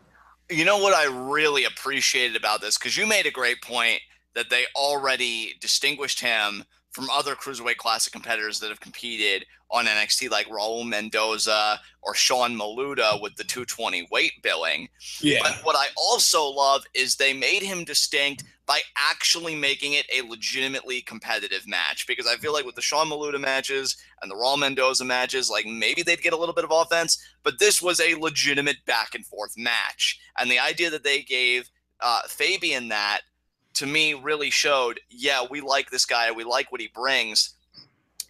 You know what I really appreciated about this, because you made a great point that they already distinguished him from other Cruiserweight Classic competitors that have competed on NXT, like Raul Mendoza or Sean Maluda with the 220 weight billing. Yeah. But what I also love is they made him distinct by actually making it a legitimately competitive match, because I feel like with the Sean Maluda matches and the Raul Mendoza matches, like maybe they'd get a little bit of offense, but this was a legitimate back and forth match. And the idea that they gave Fabian that, to me, really showed, yeah, we like this guy, we like what he brings.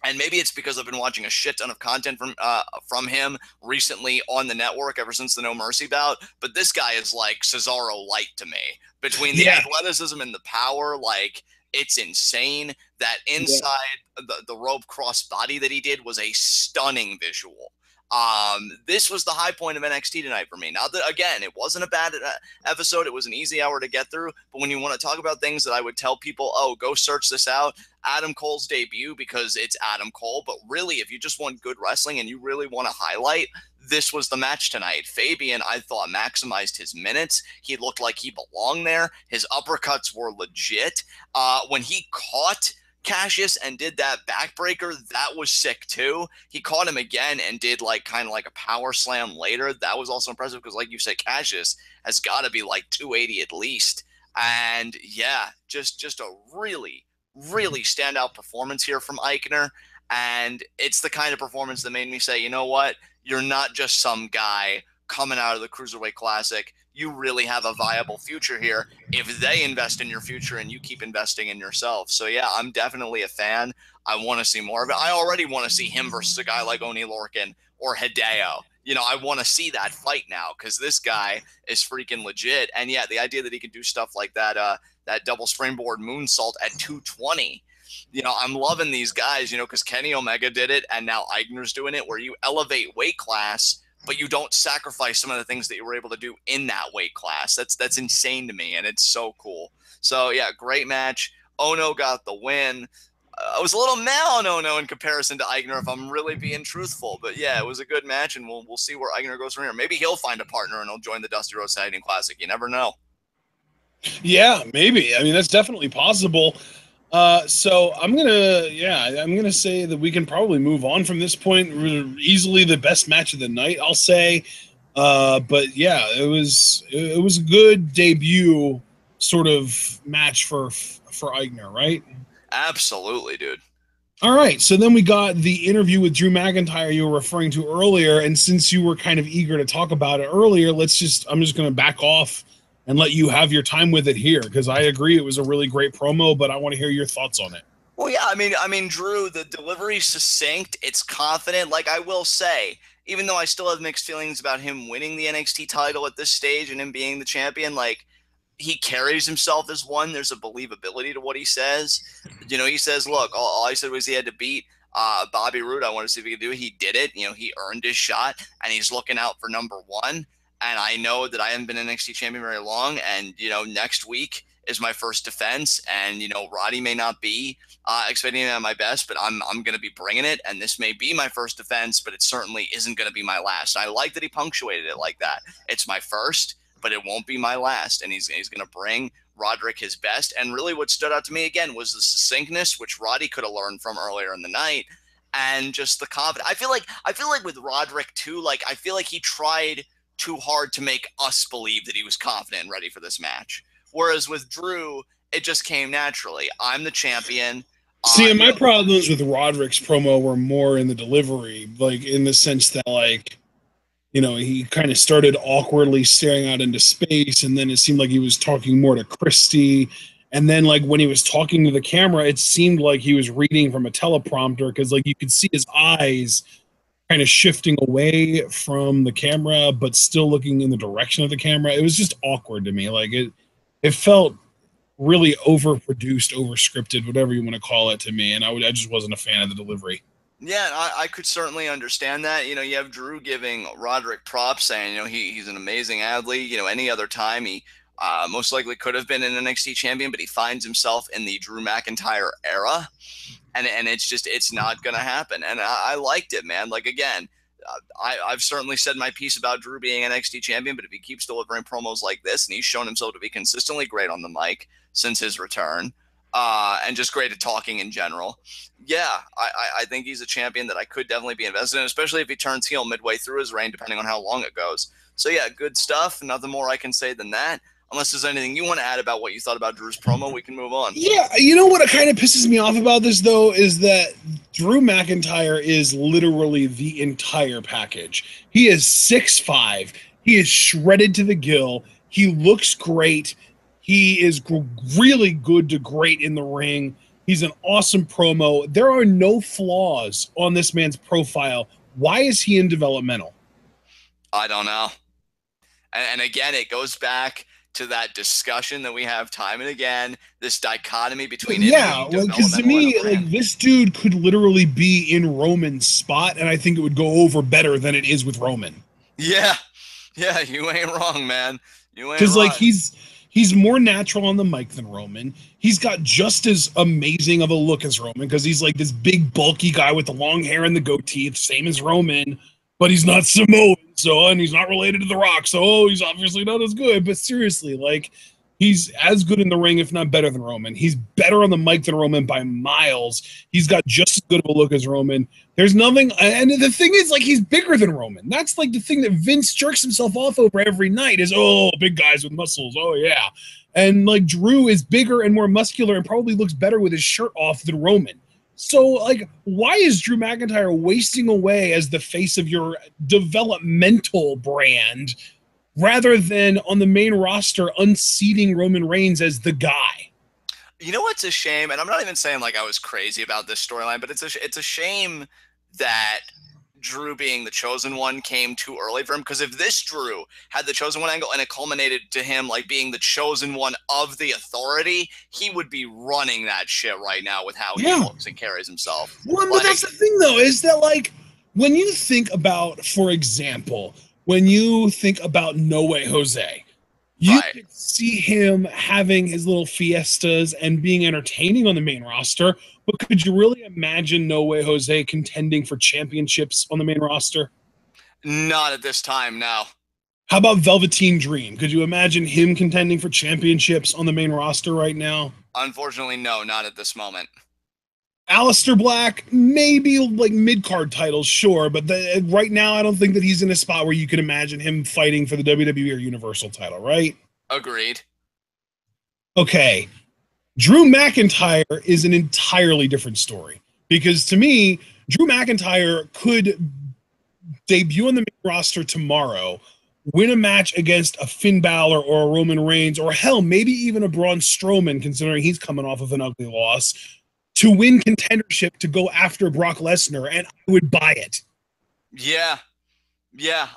And maybe it's because I've been watching a shit ton of content from him recently on the network ever since the No Mercy bout. But this guy is like Cesaro light to me. Between the athleticism and the power, like, it's insane. That inside the rope cross body that he did was a stunning visual. This was the high point of NXT tonight for me. Now that, again, it wasn't a bad episode. It was an easy hour to get through. But when you want to talk about things that I would tell people, oh, go search this out, Adam Cole's debut, because it's Adam Cole. But really, if you just want good wrestling and you really want to highlight, this was the match tonight. Fabian, I thought, maximized his minutes. He looked like he belonged there. His uppercuts were legit. When he caught Cassius and did that backbreaker, that was sick too. He caught him again and did like kind of like a power slam later. That was also impressive because, like you said, Cassius has got to be like 280 at least. And yeah, just a really, really standout performance here from Aichner. And it's the kind of performance that made me say, you know what? You're not just some guy coming out of the Cruiserweight Classic. You really have a viable future here if they invest in your future and you keep investing in yourself. So yeah, I'm definitely a fan. I want to see more of it. I already want to see him versus a guy like Oni Lorcan or Hideo. You know, I want to see that fight now because this guy is freaking legit. And yeah, the idea that he can do stuff like that, that double springboard moonsault at 220, you know, I'm loving these guys, you know, because Kenny Omega did it and now Aichner's doing it, where you elevate weight class but you don't sacrifice some of the things that you were able to do in that weight class. That's insane to me, and it's so cool. So, yeah, great match. Ono got the win. I was a little mad on Ono in comparison to Aichner, if I'm really being truthful. But, yeah, it was a good match, and we'll see where Aichner goes from here. Maybe he'll find a partner, and he'll join the Dusty Rhodes Tag Team Classic. You never know. Yeah, maybe. I mean, that's definitely possible. So I'm gonna say that we can probably move on from this point. Easily the best match of the night, I'll say. But yeah, it was a good debut sort of match for Aichner, right? Absolutely, dude. All right, so then we got the interview with Drew McIntyre you were referring to earlier, and since you were kind of eager to talk about it earlier, I'm just going to back off and let you have your time with it here, because I agree it was a really great promo, but I want to hear your thoughts on it. Well, yeah, I mean, Drew, the delivery's succinct, it's confident. Like, I will say, even though I still have mixed feelings about him winning the NXT title at this stage and him being the champion, like, he carries himself as one. There's a believability to what he says. You know, he says, look, all I said was he had to beat Bobby Roode. I want to see if he could do it. He did it. You know, he earned his shot, and he's looking out for number one. And I know that I haven't been an NXT champion very long. And, you know, next week is my first defense. And, you know, Roddy may not be expecting me at my best, but I'm going to be bringing it. And this may be my first defense, but it certainly isn't going to be my last. I like that he punctuated it like that. It's my first, but it won't be my last. And he's going to bring Roderick his best. And really what stood out to me, again, was the succinctness, which Roddy could have learned from earlier in the night. and just the confidence. I feel like with Roderick too, like I feel like he tried too hard to make us believe that he was confident and ready for this match. Whereas with Drew, it just came naturally. I'm the champion. See, and You my know, problems with Roderick's promo were more in the delivery, like in the sense that, like, he kind of started awkwardly staring out into space, and then it seemed like he was talking more to Christy. And then, like, when he was talking to the camera, it seemed like he was reading from a teleprompter because, like, you could see his eyes kind of shifting away from the camera, but still looking in the direction of the camera. It was just awkward to me. Like, it felt really overproduced, overscripted, whatever you want to call it to me. And I just wasn't a fan of the delivery. yeah, I could certainly understand that. You have Drew giving Roderick props, saying, he's an amazing athlete. Any other time he most likely could have been an NXT champion, but he finds himself in the Drew McIntyre era. And it's not going to happen. And I liked it, man. Like, again, I've certainly said my piece about Drew being NXT champion, but if he keeps delivering promos like this, and he's shown himself to be consistently great on the mic since his return, and just great at talking in general, yeah, I think he's a champion that I could definitely be invested in, especially if he turns heel midway through his reign, depending on how long it goes. So, yeah, good stuff. Nothing more I can say than that. Unless there's anything you want to add about what you thought about Drew's promo, we can move on. Yeah, you know what kind of pisses me off about this, though, is that Drew McIntyre is literally the entire package. He is 6'5". He is shredded to the gill. He looks great. He is really good to great in the ring. He's an awesome promo. There are no flaws on this man's profile. Why is he in developmental? I don't know. And again, it goes back to that discussion that we have time and again, this dichotomy between because to me, like, this dude could literally be in Roman's spot, and I think it would go over better than it is with Roman. Yeah, you ain't wrong, man. You ain't wrong. Because, like, he's more natural on the mic than Roman. He's got just as amazing of a look as Roman because he's like this big bulky guy with the long hair and the goatee, same as Roman. But he's not Samoan, and he's not related to The Rock, so he's obviously not as good. But seriously, like, he's as good in the ring, if not better than Roman. He's better on the mic than Roman by miles. He's got just as good of a look as Roman. There's nothing, and the thing is, like, he's bigger than Roman. That's like the thing that Vince jerks himself off over every night is, big guys with muscles. Oh yeah, and like Drew is bigger and more muscular and probably looks better with his shirt off than Roman. So, like, why is Drew McIntyre wasting away as the face of your developmental brand rather than on the main roster unseating Roman Reigns as the guy? You know what's a shame? And I'm not even saying like I was crazy about this storyline, but it's a shame that Drew being the chosen one came too early for him, because if this Drew had the chosen one angle and it culminated to him like being the chosen one of the authority, he would be running that shit right now with how he looks and carries himself. Well, but that's the thing, though, is that, like, when you think about, for example, when you think about No Way Jose, you could see him having his little fiestas and being entertaining on the main roster, but could you really imagine No Way Jose contending for championships on the main roster? Not at this time, no. How about Velveteen Dream? Could you imagine him contending for championships on the main roster right now? Unfortunately, no, not at this moment. Aleister Black, maybe like mid-card titles, sure, but right now I don't think that he's in a spot where you can imagine him fighting for the WWE or Universal title, right? Agreed. Okay. Drew McIntyre is an entirely different story, because to me, Drew McIntyre could debut on the main roster tomorrow, win a match against a Finn Balor or a Roman Reigns, or hell, maybe even a Braun Strowman, considering he's coming off of an ugly loss, to win contendership to go after Brock Lesnar, and I would buy it. Yeah,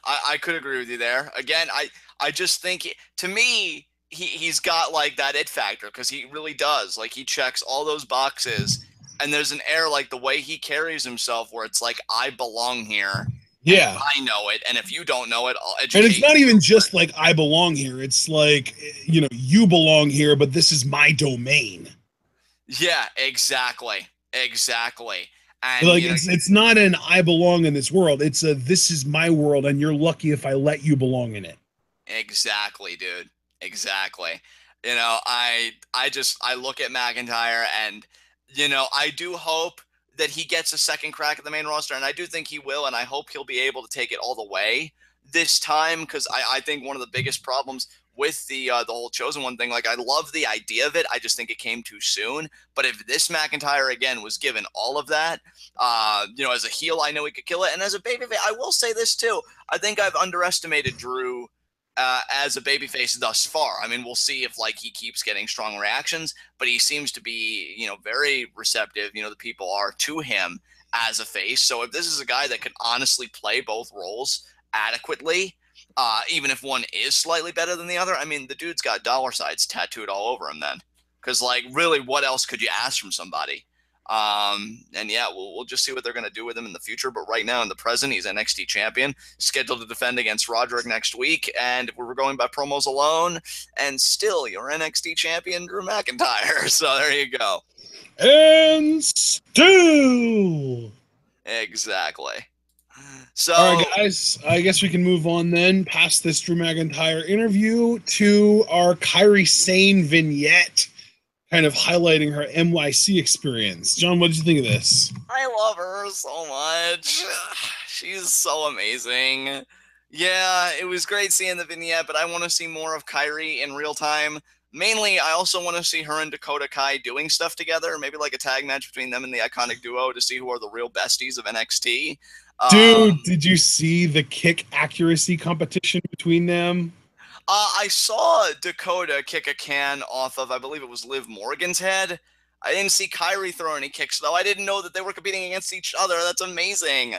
I could agree with you there. Again, I just think, to me, he's got like that it factor, because he really does. Like, he checks all those boxes, and there's an air, like the way he carries himself, where it's like, I belong here. Yeah, I know it, and if you don't know it, I'll educate you. And it's not even just like I belong here. It's like, you belong here, but this is my domain. Yeah, exactly. And like, it's not an I belong in this world. It's a this is my world, and you're lucky if I let you belong in it. Exactly, dude. Exactly. I look at McIntyre, and I do hope that he gets a second crack at the main roster, and I do think he will, and I hope he'll be able to take it all the way this time, because I think one of the biggest problems with the whole Chosen One thing, like, I love the idea of it, I just think it came too soon. But if this McIntyre again was given all of that, as a heel, I know he could kill it, and as a babyface, I will say this too, I think I've underestimated Drew as a babyface thus far. I mean, we'll see if he keeps getting strong reactions, but he seems to be, very receptive. The people are to him as a face. So if this is a guy that could honestly play both roles adequately, even if one is slightly better than the other, I mean, the dude's got dollar signs tattooed all over him then. Because, really, what else could you ask from somebody? And yeah, we'll just see what they're going to do with him in the future. But right now, in the present, he's NXT champion, scheduled to defend against Roderick next week. And if we're going by promos alone, and still your NXT champion, Drew McIntyre. So there you go. And still. Exactly. So, all right, guys, I guess we can move on then past this Drew McIntyre interview to our Kairi Sane vignette, kind of highlighting her NYC experience. John, what did you think of this? I love her so much. She's so amazing. Yeah, it was great seeing the vignette, but I want to see more of Kairi in real time. Mainly, I also want to see her and Dakota Kai doing stuff together, maybe like a tag match between them and the Iconic Duo to see who are the real besties of NXT. Dude, did you see the kick accuracy competition between them? I saw Dakota kick a can off of, I believe it was Liv Morgan's head. I didn't see Kairi throw any kicks, though. I didn't know that they were competing against each other. That's amazing.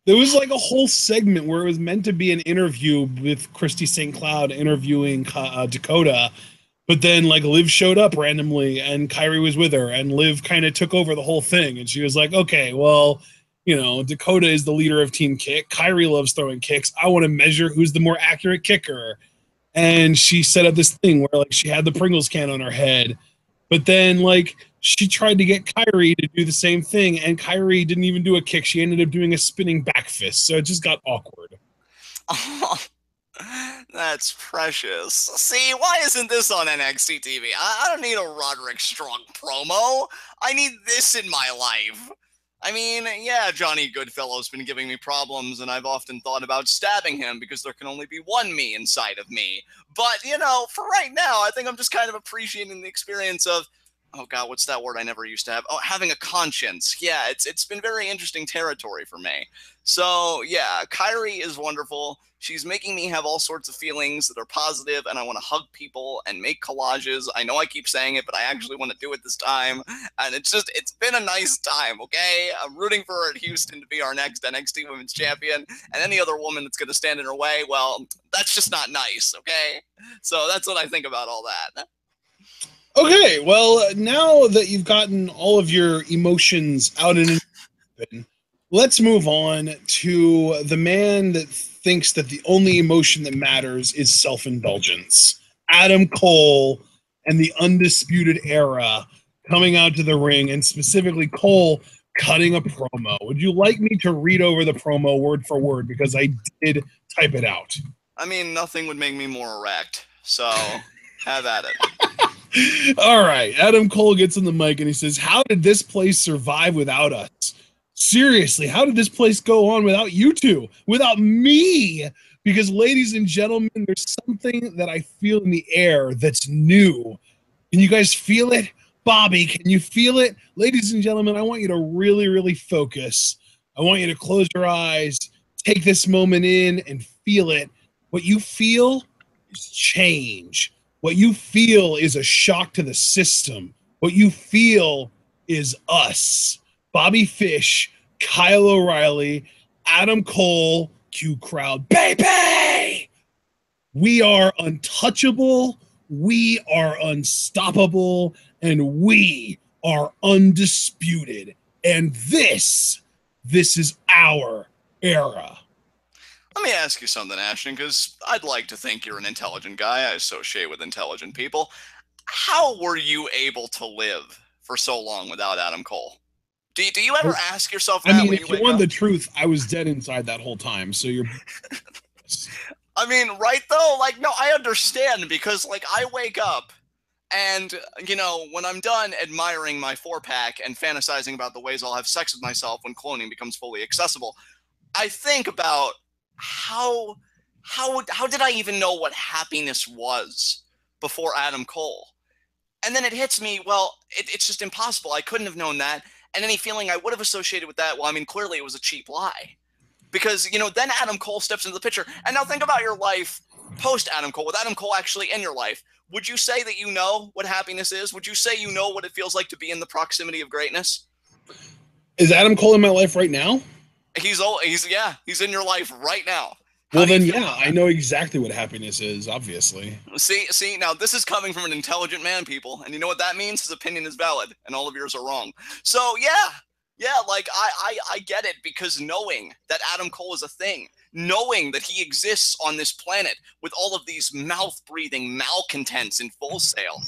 There was a whole segment where it was meant to be an interview with Christy St. Cloud interviewing Dakota, but then Liv showed up randomly and Kairi was with her, and Liv kind of took over the whole thing, and she was like, okay, well, Dakota is the leader of Team Kick. Kairi loves throwing kicks. I want to measure who's the more accurate kicker. And she set up this thing where she had the Pringles can on her head, but then she tried to get Kairi to do the same thing, and Kairi didn't even do a kick. She ended up doing a spinning back fist, so it just got awkward. Oh, that's precious. See, why isn't this on NXT TV? I don't need a Roderick Strong promo. I need this in my life. I mean, yeah, Johnny Goodfellow's been giving me problems, and I've often thought about stabbing him because there can only be one me inside of me. But, for right now, I think I'm just kind of appreciating the experience of, oh God, what's that word I never used to have? Oh, having a conscience. Yeah, it's been very interesting territory for me. So, yeah, Kairi is wonderful. She's making me have all sorts of feelings that are positive, and I want to hug people and make collages. I know I keep saying it, but I actually want to do it this time. And it's been a nice time, okay? I'm rooting for her at Houston to be our next NXT Women's Champion, and any other woman that's going to stand in her way, well, that's just not nice, okay? So that's what I think about all that. Okay, well, now that you've gotten all of your emotions out in an open, let's move on to the man that thinks that the only emotion that matters is self-indulgence. Adam Cole and the Undisputed Era coming out to the ring, and specifically Cole cutting a promo. Would you like me to read over the promo word for word? Because I did type it out. I mean, nothing would make me more erect, so have at it. All right, Adam Cole gets on the mic and he says, how did this place survive without us? Seriously, how did this place go on without you two? Without me? Because, ladies and gentlemen, there's something that I feel in the air that's new. Can you guys feel it? Bobby, can you feel it? Ladies and gentlemen, I want you to really, really focus. I want you to close your eyes, take this moment in and feel it. What you feel is change. What you feel is a shock to the system. What you feel is us. Bobby Fish, Kyle O'Reilly, Adam Cole, Q Crowd, baby! We are untouchable, we are unstoppable, and we are undisputed. And this is our era. Let me ask you something, Ashton, because I'd like to think you're an intelligent guy. I associate with intelligent people. How were you able to live for so long without Adam Cole? Do you ever ask yourself that? I mean, when if you you want up? the truth, I was dead inside that whole time. So you're. I mean, right though? No, I understand because I wake up And, you know, when I'm done admiring my 4-pack and fantasizing about the ways I'll have sex with myself when cloning becomes fully accessible, I think about how did I even know what happiness was before Adam Cole? And then it hits me, well, it's just impossible. I couldn't have known that. And any feeling I would have associated with that, well, I mean, clearly it was a cheap lie. Because, you know, then Adam Cole steps into the picture. And now think about your life post Adam Cole, with Adam Cole actually in your life. Would you say that you know what happiness is? Would you say you know what it feels like to be in the proximity of greatness? Is Adam Cole in my life right now? He's in your life right now. Well, then, yeah, I know exactly what happiness is, obviously. See, now this is coming from an intelligent man, people. And you know what that means? His opinion is valid, and all of yours are wrong. So, yeah, like, I get it, because knowing that Adam Cole is a thing, knowing that he exists on this planet with all of these mouth-breathing malcontents in Full Sail,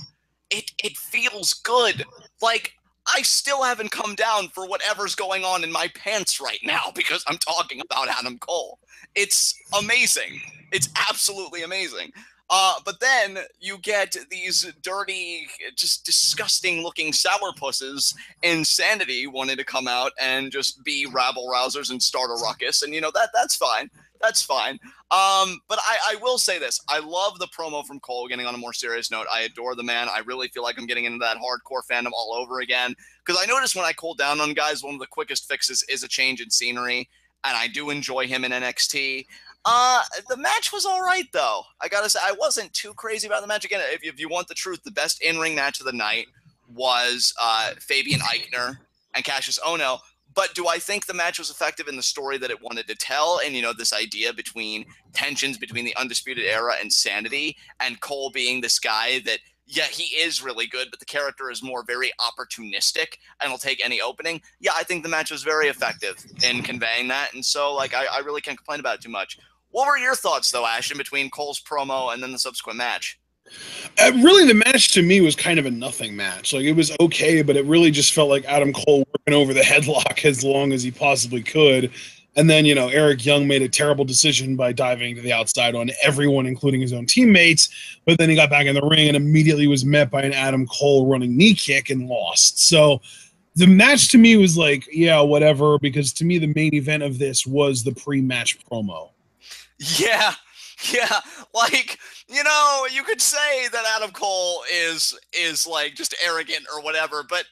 it feels good. Like, I still haven't come down for whatever's going on in my pants right now because I'm talking about Adam Cole. It's amazing. It's absolutely amazing. But then you get these dirty, just disgusting-looking sourpusses. Insanity wanted to come out and just be rabble-rousers and start a ruckus, and, you know, that's fine. That's fine. But I will say this. I love the promo from Cole. Getting on a more serious note, I adore the man. I really feel like I'm getting into that hardcore fandom all over again. Because I noticed when I cool down on guys, one of the quickest fixes is a change in scenery. And I do enjoy him in NXT. The match was all right, though. I gotta say, I wasn't too crazy about the match. Again, if you want the truth, the best in-ring match of the night was Fabian Eichner and Cassius Ohno. But do I think the match was effective in the story that it wanted to tell? And, you know, this idea between tensions between the Undisputed Era and Sanity, and Cole being this guy that, yeah, he is really good, but the character is more very opportunistic and will take any opening. Yeah, I think the match was very effective in conveying that. And so, like, I really can't complain about it too much. What were your thoughts, though, Ashton, between Cole's promo and then the subsequent match? Really, the match to me was kind of a nothing match. Like, it was okay, but it really just felt like Adam Cole working over the headlock as long as he possibly could. And then, you know, Eric Young made a terrible decision by diving to the outside on everyone, including his own teammates. But then he got back in the ring and immediately was met by an Adam Cole running knee kick and lost. So the match to me was like, yeah, whatever, because to me, the main event of this was the pre-match promo. Yeah, like, you know, you could say that Adam Cole is like just arrogant or whatever, but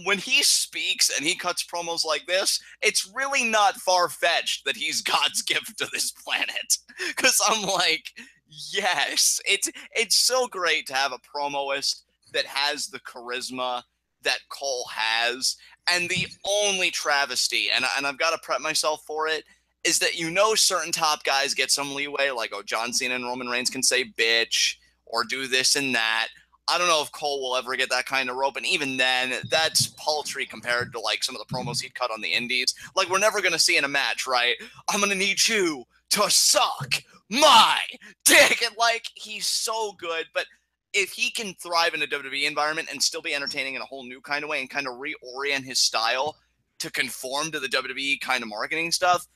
when he speaks and he cuts promos like this, it's really not far-fetched that he's God's gift to this planet. Because I'm like, yes, it's so great to have a promoist that has the charisma that Cole has. And the only travesty, and I've got to prep myself for it, is that, you know, certain top guys get some leeway, like, oh, John Cena and Roman Reigns can say bitch or do this and that. I don't know if Cole will ever get that kind of rope, and even then, that's paltry compared to, like, some of the promos he'd cut on the indies. Like, we're never going to see in a match, right? I'm going to need you to suck my dick. And, like, he's so good, but if he can thrive in a WWE environment and still be entertaining in a whole new kind of way and kind of reorient his style to conform to the WWE kind of marketing stuff,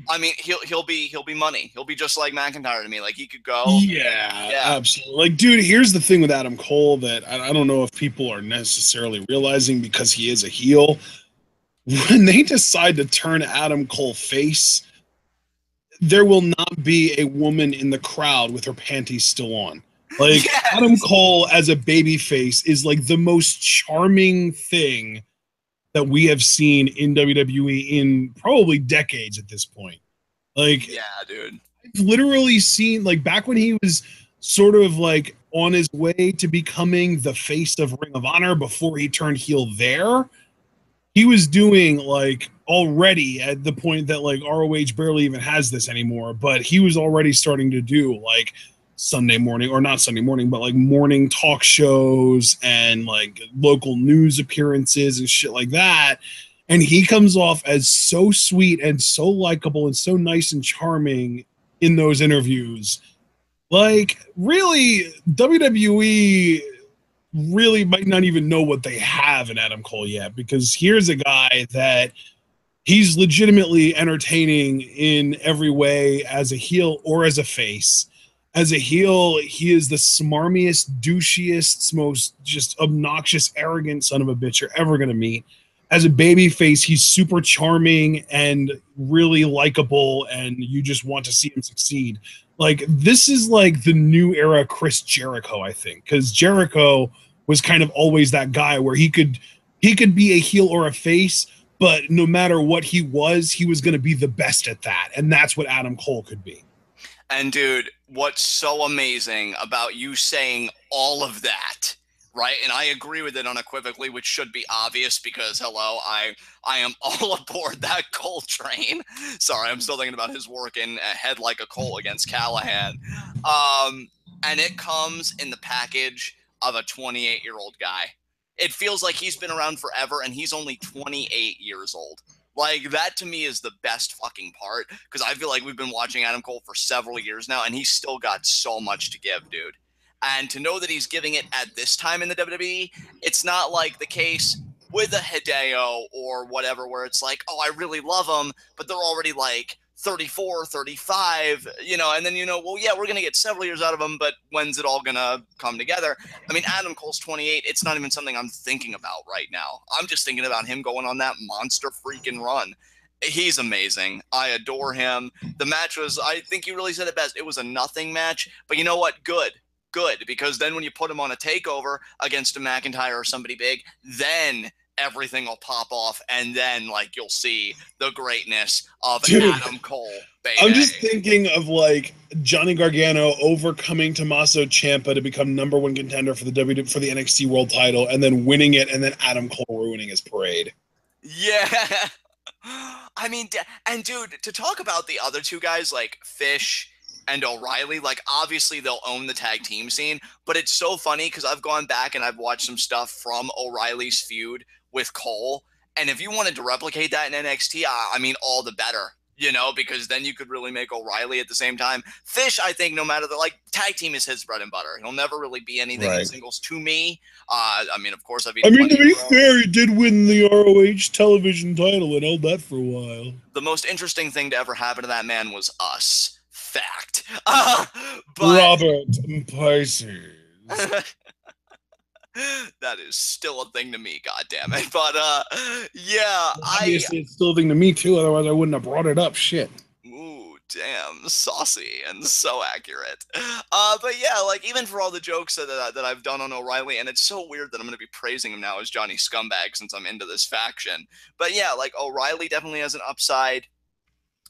I mean, he'll be money. He'll be just like McIntyre to me. Like, he could go. Yeah, absolutely. Like, dude, here's the thing with Adam Cole that I don't know if people are necessarily realizing, because he is a heel. When they decide to turn Adam Cole face, there will not be a woman in the crowd with her panties still on. Like, yes! Adam Cole as a baby face is like the most charming thing that we have seen in WWE in probably decades at this point. Like, yeah, dude. I've literally seen, like, back when he was sort of like on his way to becoming the face of Ring of Honor before he turned heel there, he was doing, like, already at the point that, like, ROH barely even has this anymore, but he was already starting to do, like, Sunday morning, or not Sunday morning, but like morning talk shows and like local news appearances and shit like that. And he comes off as so sweet and so likable and so nice and charming in those interviews. Like, really, WWE really might not even know what they have in Adam Cole yet, because here's a guy that he's legitimately entertaining in every way as a heel or as a face. As a heel, he is the smarmiest, douchiest, most just obnoxious, arrogant son of a bitch you're ever going to meet. As a babyface, he's super charming and really likable, and you just want to see him succeed. Like, this is like the new era Chris Jericho, I think, because Jericho was kind of always that guy where he could be a heel or a face, but no matter what he was going to be the best at that, and that's what Adam Cole could be. And dude, what's so amazing about you saying all of that, right? And I agree with it unequivocally, which should be obvious because hello, I am all aboard that Cole train. Sorry, I'm still thinking about his work in Head Like a Colt against Callahan. And it comes in the package of a 28-year-old guy. It feels like he's been around forever and he's only 28 years old. Like, that to me is the best fucking part, because I feel like we've been watching Adam Cole for several years now, and he's still got so much to give, dude. And to know that he's giving it at this time in the WWE, it's not like the case with a Hideo or whatever, where it's like, oh, I really love him, but they're already like 34, 35, and then, well, yeah, we're going to get several years out of him, but when's it all going to come together? I mean, Adam Cole's 28. It's not even something I'm thinking about right now. I'm just thinking about him going on that monster freaking run. He's amazing. I adore him. The match was, I think you really said it best. It was a nothing match, but you know what? Good, because then when you put him on a takeover against a McIntyre or somebody big, then everything will pop off, and then like you'll see the greatness of Adam Cole. Baby. I'm just thinking of like Johnny Gargano overcoming Tommaso Ciampa to become #1 contender for the NXT World Title, and then winning it, and then Adam Cole ruining his parade. Yeah. I mean, and dude, to talk about the other two guys like Fish and O'Reilly, like obviously they'll own the tag team scene, but it's so funny because I've gone back and I've watched some stuff from O'Reilly's feud with Cole, and if you wanted to replicate that in NXT, I mean, all the better, because then you could really make O'Reilly at the same time. Fish, I think, no matter tag team is his bread and butter. He'll never really be anything in singles to me. I mean, of course, to be fair, he did win the ROH television title and held that for a while. The most interesting thing to ever happen to that man was us. Fact. But Robert Pisces. That is still a thing to me, goddammit. But yeah, obviously it's still a thing to me too, otherwise I wouldn't have brought it up. Shit. Ooh, damn, saucy and so accurate. But yeah, like even for all the jokes that I've done on O'Reilly, and it's so weird that I'm gonna be praising him now as Johnny Scumbag since I'm into this faction. But yeah, like O'Reilly definitely has an upside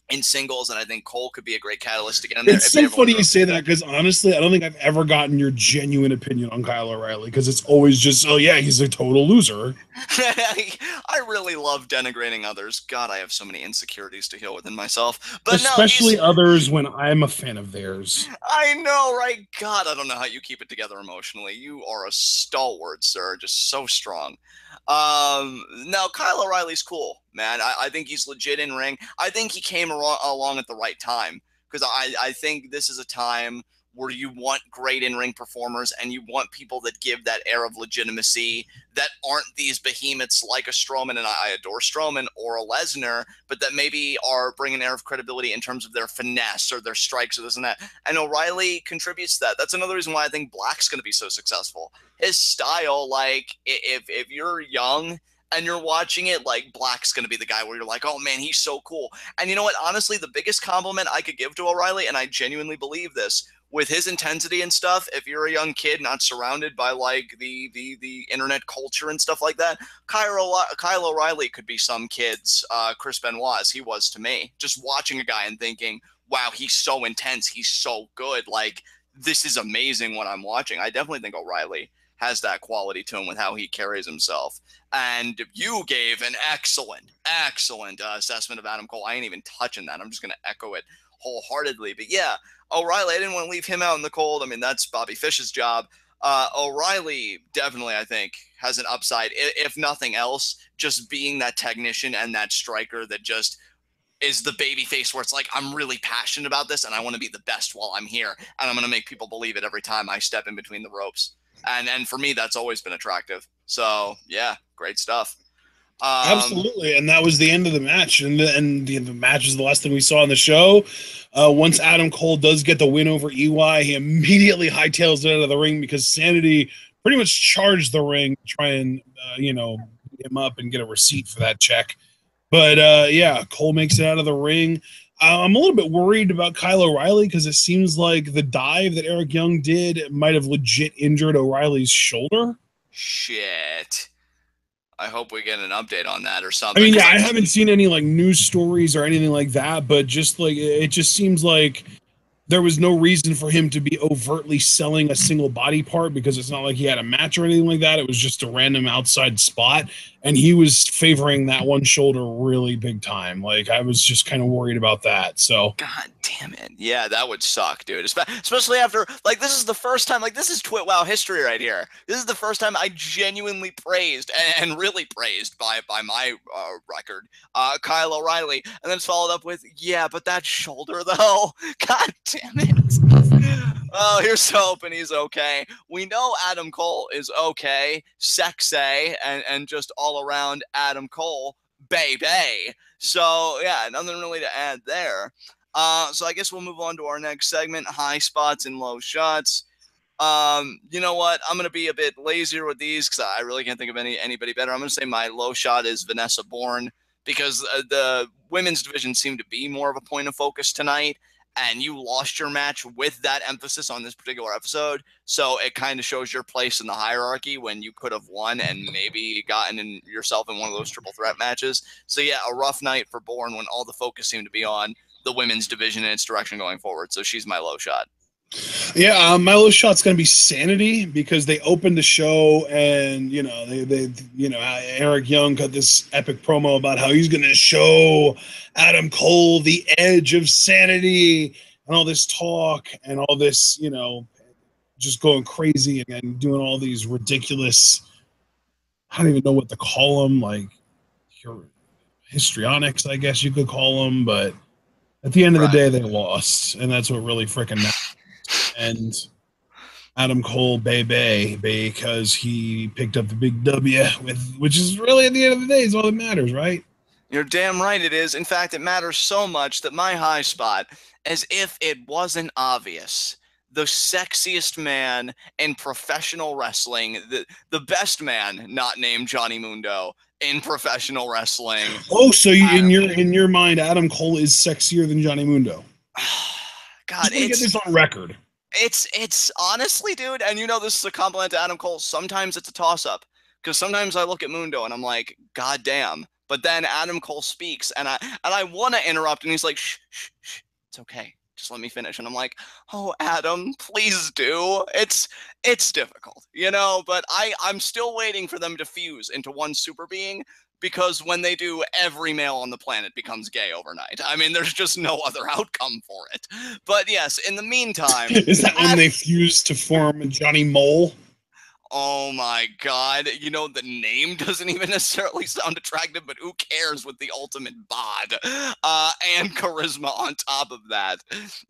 in singles, and I think Cole could be a great catalyst to get in there. It's so funny you say that, because honestly, I don't think I've ever gotten your genuine opinion on Kyle O'Reilly, because it's always just, oh yeah, he's a total loser. I really love denigrating others. God, I have so many insecurities to heal within myself. But especially others when I'm a fan of theirs. I know, right? God, I don't know how you keep it together emotionally. You are a stalwart, sir. Just so strong. No, Kyle O'Reilly's cool, man. I think he's legit in ring. I think he came along at the right time, because I think this is a time where you want great in-ring performers and you want people that give that air of legitimacy, that aren't these behemoths like a Strowman, and I adore Strowman, or a Lesnar, but that maybe are bringing an air of credibility in terms of their finesse or their strikes or this and that. And O'Reilly contributes to that. That's another reason why I think Black's going to be so successful. His style, like, if you're young and you're watching it, like, Black's going to be the guy where you're like, oh man, he's so cool. And you know what? Honestly, the biggest compliment I could give to O'Reilly, and I genuinely believe this, with his intensity and stuff, if you're a young kid not surrounded by like the internet culture and stuff like that, Kyle O'Reilly could be some kid's Chris Benoit, as he was to me. Just watching a guy and thinking, wow, he's so intense, he's so good. Like, this is amazing what I'm watching. I definitely think O'Reilly has that quality to him with how he carries himself. And you gave an excellent assessment of Adam Cole. I ain't even touching that. I'm just going to echo it wholeheartedly. But yeah, O'Reilly, I didn't want to leave him out in the cold. I mean, that's Bobby Fish's job. O'Reilly definitely, I think, has an upside, if nothing else, just being that technician and that striker that just is the baby face where it's like, I'm really passionate about this and I want to be the best while I'm here, and I'm going to make people believe it every time I step in between the ropes. And for me, that's always been attractive. So yeah, great stuff. Absolutely, and that was the end of the match, and the match is the last thing we saw on the show. Once Adam Cole does get the win over EY, he immediately hightails it out of the ring because Sanity pretty much charged the ring to try and beat him up and get a receipt for that check. But yeah, Cole makes it out of the ring. I'm a little bit worried about Kyle O'Reilly because it seems like the dive that Eric Young did might have legit injured O'Reilly's shoulder. Shit. I hope we get an update on that or something. I mean, yeah, I haven't seen any like news stories or anything like that, but just like it just seems like there was no reason for him to be overtly selling a single body part because it's not like he had a match or anything like that. It was just a random outside spot, and he was favoring that one shoulder really big time. Like I was just kind of worried about that. So God damn it. Yeah, that would suck, dude. Especially after, like, this is the first time, like, this is TWitWoW history right here. This is the first time I genuinely praised, and really praised by my record, Kyle O'Reilly. And then it's followed up with, yeah, but that shoulder, though. God damn it. Oh, here's hoping he's okay. We know Adam Cole is okay, sexy, and just all around Adam Cole, baby. So, yeah, nothing really to add there. So I guess we'll move on to our next segment, high spots and low shots. You know what? I'm going to be a bit lazier with these because I really can't think of anybody better. I'm going to say my low shot is Vanessa Bourne because the women's division seemed to be more of a point of focus tonight, and you lost your match with that emphasis on this particular episode. So it kind of shows your place in the hierarchy when you could have won and maybe gotten yourself in one of those triple threat matches. So yeah, a rough night for Bourne when all the focus seemed to be on the women's division and its direction going forward. So she's my low shot. Yeah, my low shot's gonna be Sanity because they opened the show and they Eric Young cut this epic promo about how he's gonna show Adam Cole the edge of sanity and all this talk and all this just going crazy and doing all these ridiculous, I don't even know what to call them, like histrionics, I guess you could call them, but at the end of the day they lost, and that's what really freaking matters. And Adam Cole, baby, because he picked up the big W, which is really at the end of the day is all that matters, right? You're damn right it is. In fact, it matters so much that my high spot, as if it wasn't obvious, the sexiest man in professional wrestling, the best man not named Johnny Mundo in professional wrestling. Oh, so in your mind, Adam Cole is sexier than Johnny Mundo? God, get this on record. It's honestly, dude, and this is a compliment to Adam Cole. Sometimes it's a toss-up because sometimes I look at Mundo and I'm like, God damn. But then Adam Cole speaks and I want to interrupt and he's like, shh, shh, shh, it's okay. Just let me finish. And I'm like, oh, Adam, please do. It's difficult, but I'm still waiting for them to fuse into one super being. Because when they do, every male on the planet becomes gay overnight. I mean, there's just no other outcome for it. But yes, in the meantime... Is that when they fuse to form Johnny Mole? Oh my God. The name doesn't even necessarily sound attractive, but who cares with the ultimate bod and charisma on top of that.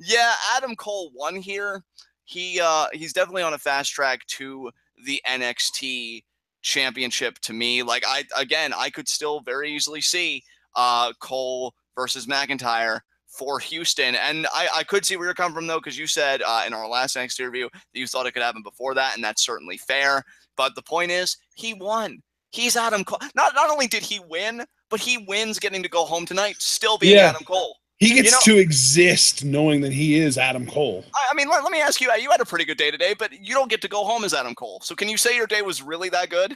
Yeah, Adam Cole won here. He's definitely on a fast track to the NXT championship to me. Like I could still very easily see Cole versus McIntyre for Houston, and I could see where you're coming from though, because you said in our last NXT review that you thought it could happen before that, and that's certainly fair. But the point is, he won. He's Adam Cole. Not only did he win, but he wins getting to go home tonight, still being Adam Cole. He gets to exist knowing that he is Adam Cole. I mean, let me ask you, you had a pretty good day today, but you don't get to go home as Adam Cole. So can you say your day was really that good?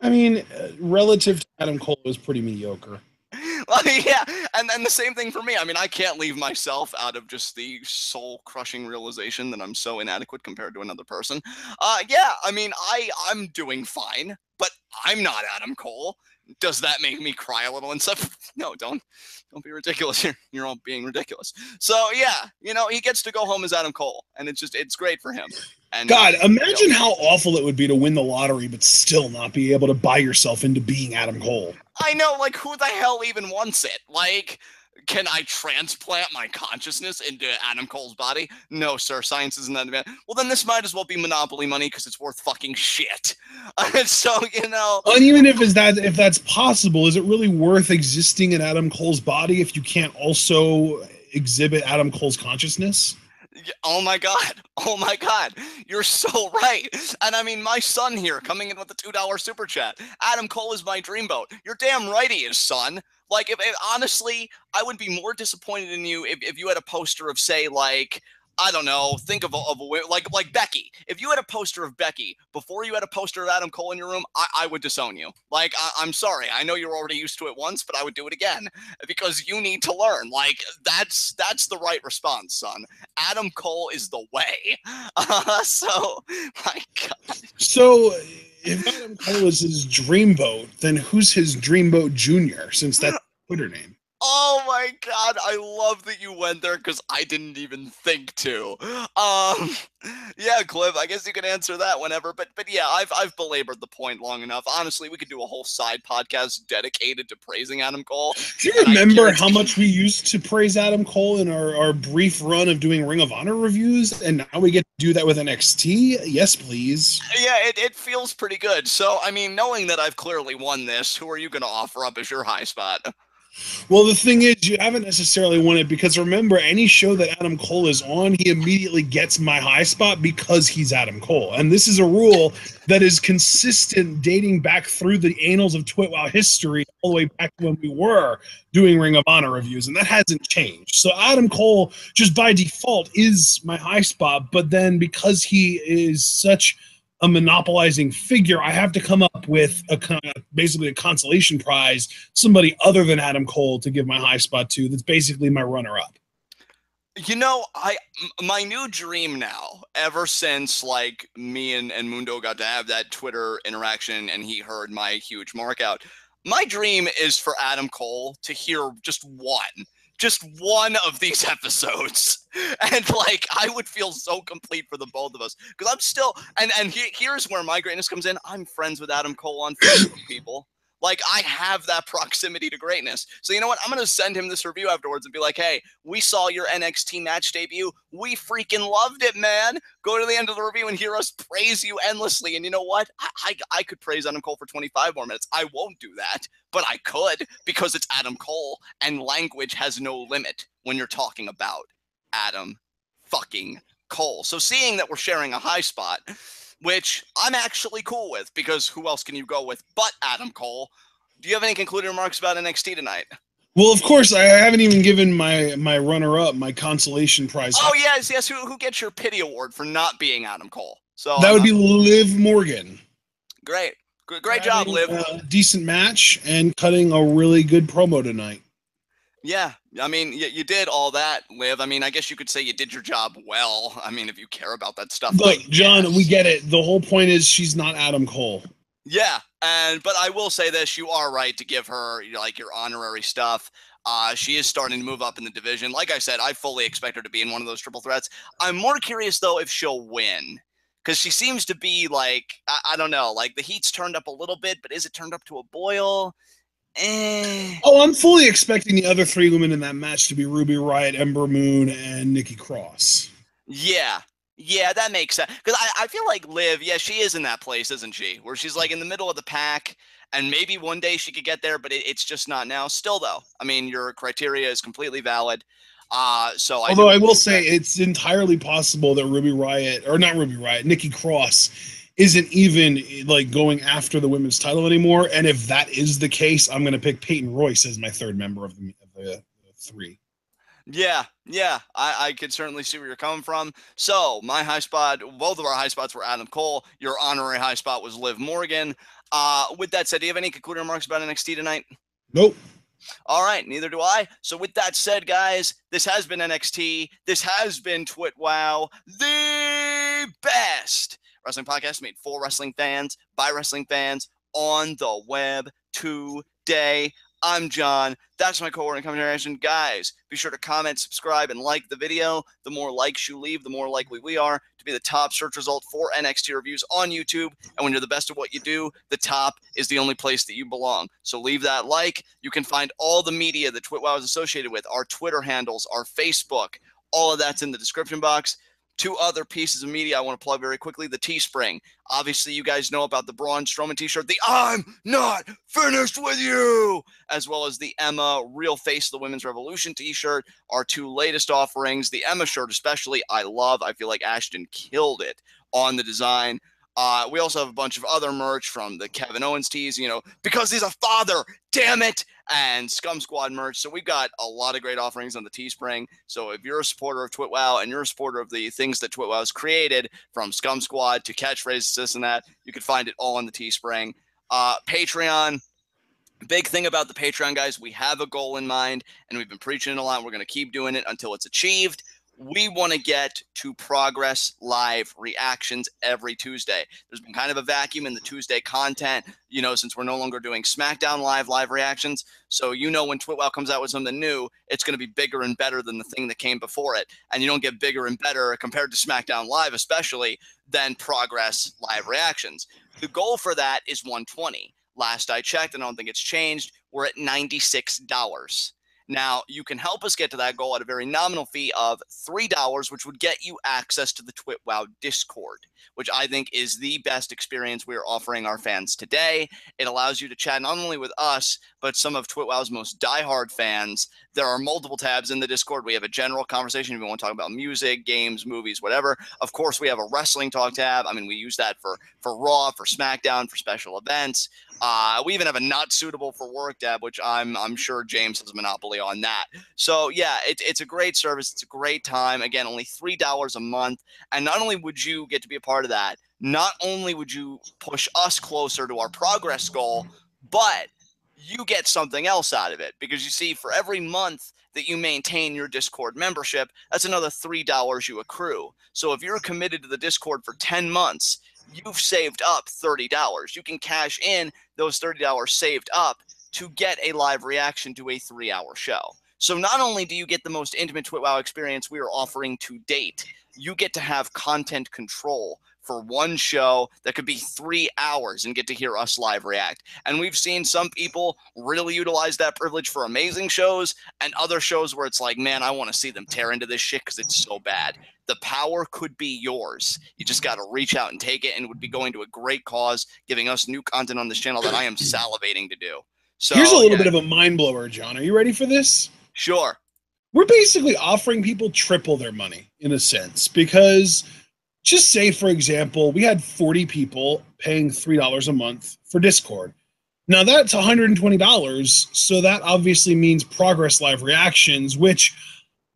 I mean, relative to Adam Cole, it was pretty mediocre. Yeah, and then the same thing for me. I mean, I can't leave myself out of just the soul-crushing realization that I'm so inadequate compared to another person. Yeah, I mean, I'm doing fine, but I'm not Adam Cole. Does that make me cry a little and stuff? No, don't be ridiculous here. You're all being ridiculous. So yeah, he gets to go home as Adam Cole, and it's great for him. And God, imagine how awful it would be to win the lottery but still not be able to buy yourself into being Adam Cole. I know, like, who the hell even wants it? Like, Can I transplant my consciousness into Adam Cole's body? No, sir. Science isn't that advanced. Well, then this might as well be Monopoly money because it's worth fucking shit. So, you know. And even if that's possible, is it really worth existing in Adam Cole's body if you can't also exhibit Adam Cole's consciousness? Oh my God. Oh my God. You're so right. And I mean, my son here coming in with the $2 super chat. Adam Cole is my dreamboat. You're damn right he is, son. Like, if honestly, I would be more disappointed in you if you had a poster of, say, like, I don't know, think of a like Becky. If you had a poster of Becky before you had a poster of Adam Cole in your room, I would disown you. Like, I'm sorry. I know you're already used to it once, but I would do it again because you need to learn. Like, that's the right response, son. Adam Cole is the way. So, my God. So, if Adam Cole is his dreamboat, then who's his dreamboat junior, since that's Twitter name? Oh my God, I love that you went there because I didn't even think to. Yeah, Cliff, I guess you can answer that whenever, but yeah, I've belabored the point long enough. Honestly, we could do a whole side podcast dedicated to praising Adam Cole. Do you remember how much we used to praise Adam Cole in our brief run of doing Ring of Honor reviews, and now we get to do that with NXT? Yes, please. Yeah, it feels pretty good. So, I mean, knowing that I've clearly won this, who are you going to offer up as your high spot? Well, the thing is, you haven't necessarily won it because remember, any show that Adam Cole is on, he immediately gets my high spot because he's Adam Cole. And this is a rule that is consistent dating back through the annals of TWitWoW history, all the way back when we were doing Ring of Honor reviews, and that hasn't changed. So Adam Cole, just by default, is my high spot, but then because he is such a monopolizing figure, I have to come up with basically a consolation prize, somebody other than Adam Cole to give my high spot to. That's basically my runner-up. You know, my new dream now, ever since like me and Mundo got to have that Twitter interaction and he heard my huge mark out, my dream is for Adam Cole to hear just one of these episodes, and like I would feel so complete for the both of us because I'm still and here's where my greatness comes in. I'm friends with Adam Cole on Facebook, people. Like, I have that proximity to greatness. So you know what? I'm going to send him this review afterwards and be like, hey, we saw your NXT match debut. We freaking loved it, man. Go to the end of the review and hear us praise you endlessly. And you know what? I could praise Adam Cole for 25 more minutes. I won't do that, but I could because it's Adam Cole and language has no limit when you're talking about Adam fucking Cole. So seeing that we're sharing a high spot, which I'm actually cool with because who else can you go with but Adam Cole? Do you have any concluding remarks about NXT tonight? Well, of course, I haven't even given my runner-up, my consolation prize. Oh, yes. Who gets your pity award for not being Adam Cole? So that would be Liv Morgan. Great job, Liv. A decent match and cutting a really good promo tonight. Yeah, I mean, you did all that, Liv. I mean, I guess you could say you did your job well. I mean, if you care about that stuff. Look, John, we get it. The whole point is she's not Adam Cole. Yeah, but I will say this. You are right to give her, like, your honorary stuff. She is starting to move up in the division. Like I said, I fully expect her to be in one of those triple threats. I'm more curious, though, if she'll win. Because she seems to be, like, I don't know, like, the heat's turned up a little bit, but is it turned up to a boil? Oh, I'm fully expecting the other three women in that match to be Ruby Riott, Ember Moon, and Nikki Cross. Yeah, that makes sense. Because I feel like Liv, she is in that place, isn't she? Where she's like in the middle of the pack, and maybe one day she could get there, but it's just not now. Still, though, I mean, your criteria is completely valid. Although I will say it's entirely possible that Nikki Cross isn't even like going after the women's title anymore. And if that is the case, I'm going to pick Peyton Royce as my third member of the three. Yeah, I could certainly see where you're coming from. So my high spot, both of our high spots were Adam Cole. Your honorary high spot was Liv Morgan. With that said, do you have any concluding remarks about NXT tonight? Nope. All right, neither do I. So with that said, guys, this has been NXT. This has been TWitWoW, the best wrestling podcast made for wrestling fans, by wrestling fans, on the web today. I'm John. That's my cohort in commentary. Guys, be sure to comment, subscribe, and like the video. The more likes you leave, the more likely we are to be the top search result for NXT reviews on YouTube. And when you're the best at what you do, the top is the only place that you belong. So leave that like. You can find all the media that TWitWoW is associated with, our Twitter handles, our Facebook. All of that's in the description box. Two other pieces of media I want to plug very quickly. The Teespring. Obviously, you guys know about the Braun Strowman t-shirt, the I'm not finished with you, as well as the Emma Real Face of the Women's Revolution t-shirt, our two latest offerings. The Emma shirt especially, I love. I feel like Ashton killed it on the design. We also have a bunch of other merch from the Kevin Owens tees, because he's a father, damn it, and Scum Squad merch. So we've got a lot of great offerings on the Teespring. So if you're a supporter of TWitWoW and you're a supporter of the things that TWitWoW has created, from Scum Squad to catchphrases, this and that, you can find it all on the Teespring. Patreon. Big thing about the Patreon, guys, we have a goal in mind, and we've been preaching it a lot. We're going to keep doing it until it's achieved. We want to get to Progress Live reactions every Tuesday. There's been kind of a vacuum in the Tuesday content, since we're no longer doing SmackDown live reactions. So, when TWitWoW comes out with something new, it's going to be bigger and better than the thing that came before it. And you don't get bigger and better compared to SmackDown Live, especially, than Progress Live reactions. The goal for that is 120. Last I checked, and I don't think it's changed, we're at $96. Now, you can help us get to that goal at a very nominal fee of $3, which would get you access to the TWitWoW Discord, which I think is the best experience we are offering our fans today. It allows you to chat not only with us, but some of TWitWoW's most diehard fans. There are multiple tabs in the Discord. We have a general conversation if you want to talk about music, games, movies, whatever. Of course, we have a wrestling talk tab. I mean, we use that for Raw, for SmackDown, for special events. We even have a not suitable for work tab, which I'm sure James has a monopoly on that. So yeah, it's a great service. It's a great time. Again, only $3 a month. And not only would you get to be a part of that, not only would you push us closer to our progress goal, but you get something else out of it. Because you see, for every month that you maintain your Discord membership, that's another $3 you accrue. So if you're committed to the Discord for 10 months, you've saved up $30. You can cash in those $30 saved up to get a live reaction to a 3-hour show. So not only do you get the most intimate TWitWoW experience we are offering to date, you get to have content control for one show that could be 3 hours and get to hear us live react. And we've seen some people really utilize that privilege for amazing shows, and other shows where it's like, man, I want to see them tear into this shit because it's so bad. The power could be yours. You just got to reach out and take it, and it would be going to a great cause, giving us new content on this channel that I am salivating to do. So here's a little bit of a mind blower, John. Are you ready for this? Sure. We're basically offering people triple their money in a sense, because just say, for example, we had 40 people paying $3 a month for Discord. Now that's $120. So that obviously means Progress Live reactions, which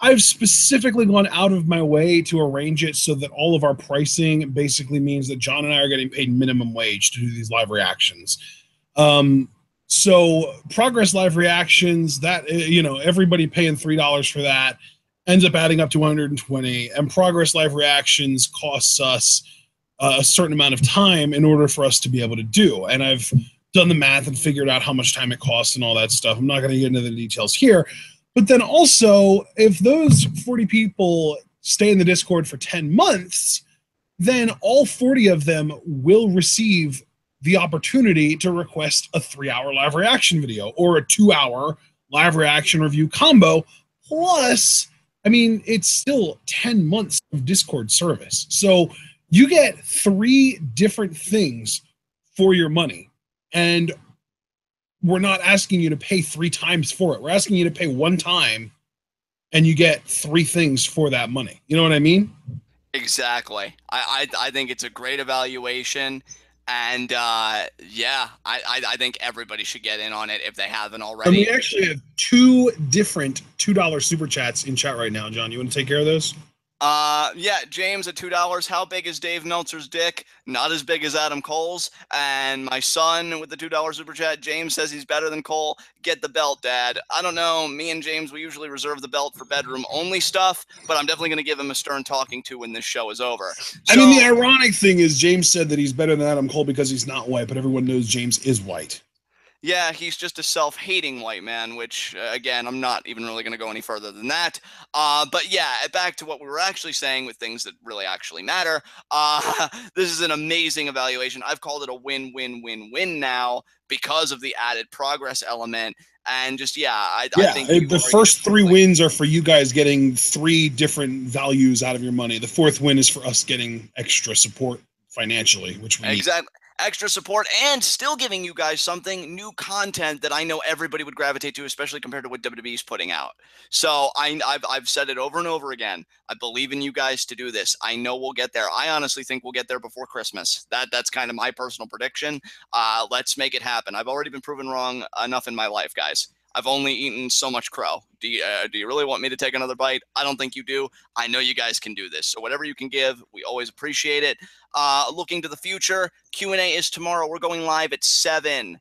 I've specifically gone out of my way to arrange it so that all of our pricing basically means that John and I are getting paid minimum wage to do these live reactions. So Progress Live reactions, that, everybody paying $3 for that ends up adding up to 120, and Progress Live reactions costs us a certain amount of time in order for us to be able to do. And I've done the math and figured out how much time it costs and all that stuff. I'm not going to get into the details here. But then also, if those 40 people stay in the Discord for 10 months, then all 40 of them will receive the opportunity to request a 3-hour live reaction video or a 2-hour live reaction review combo. Plus, it's still 10 months of Discord service. So you get 3 different things for your money. And we're not asking you to pay 3 times for it. We're asking you to pay 1 time, and you get 3 things for that money. You know what I mean? Exactly. I think it's a great evaluation. And I think everybody should get in on it if they haven't already. And we actually have 2 different $2 super chats in chat right now, John. You want to take care of those? Yeah, James at $2. How big is Dave Meltzer's dick? Not as big as Adam Cole's. And my son with the $2 super chat, James says he's better than Cole. Get the belt, Dad. I don't know. Me and James, we usually reserve the belt for bedroom only stuff, but I'm definitely going to give him a stern talking to when this show is over. So, the ironic thing is James said that he's better than Adam Cole because he's not white, but everyone knows James is white. Yeah, he's just a self-hating white man, which, again, I'm not even really going to go any further than that. But yeah, back to what we were actually saying with things that really actually matter. This is an amazing evaluation. I've called it a win-win-win-win now because of the added progress element. And just, yeah, I Yeah, think you the argued it first three perfectly. wins are for you guys getting 3 different values out of your money. The fourth win is for us getting extra support financially, which we need. Exactly. Extra support and still giving you guys something new content that I know everybody would gravitate to, especially compared to what WWE's putting out. So I've said it over and over again. I believe in you guys to do this. I know we'll get there. I honestly think we'll get there before Christmas. That's kind of my personal prediction. Let's make it happen. I've already been proven wrong enough in my life, guys. I've only eaten so much crow. Do you really want me to take another bite? I don't think you do. I know you guys can do this. So whatever you can give, we always appreciate it. Looking to the future, Q&A is tomorrow. We're going live at 7.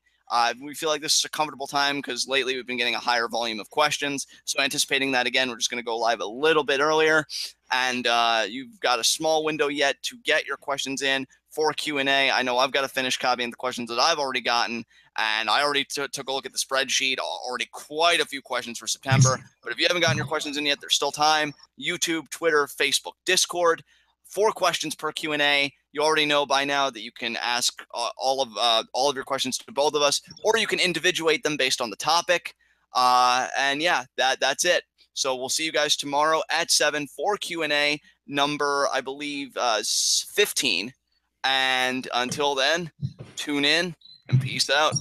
We feel like this is a comfortable time because lately we've been getting a higher volume of questions. So anticipating that again, we're just going to go live a little bit earlier. And you've got a small window yet to get your questions in for Q&A. I know I've got to finish copying the questions that I've already gotten. And I already took a look at the spreadsheet, already quite a few questions for September. But if you haven't gotten your questions in yet, there's still time. YouTube, Twitter, Facebook, Discord. 4 questions per Q&A. You already know by now that you can ask all of your questions to both of us, or you can individuate them based on the topic. And yeah, that's it. So we'll see you guys tomorrow at 7 for Q&A number, I believe, 15. And until then, tune in and peace out.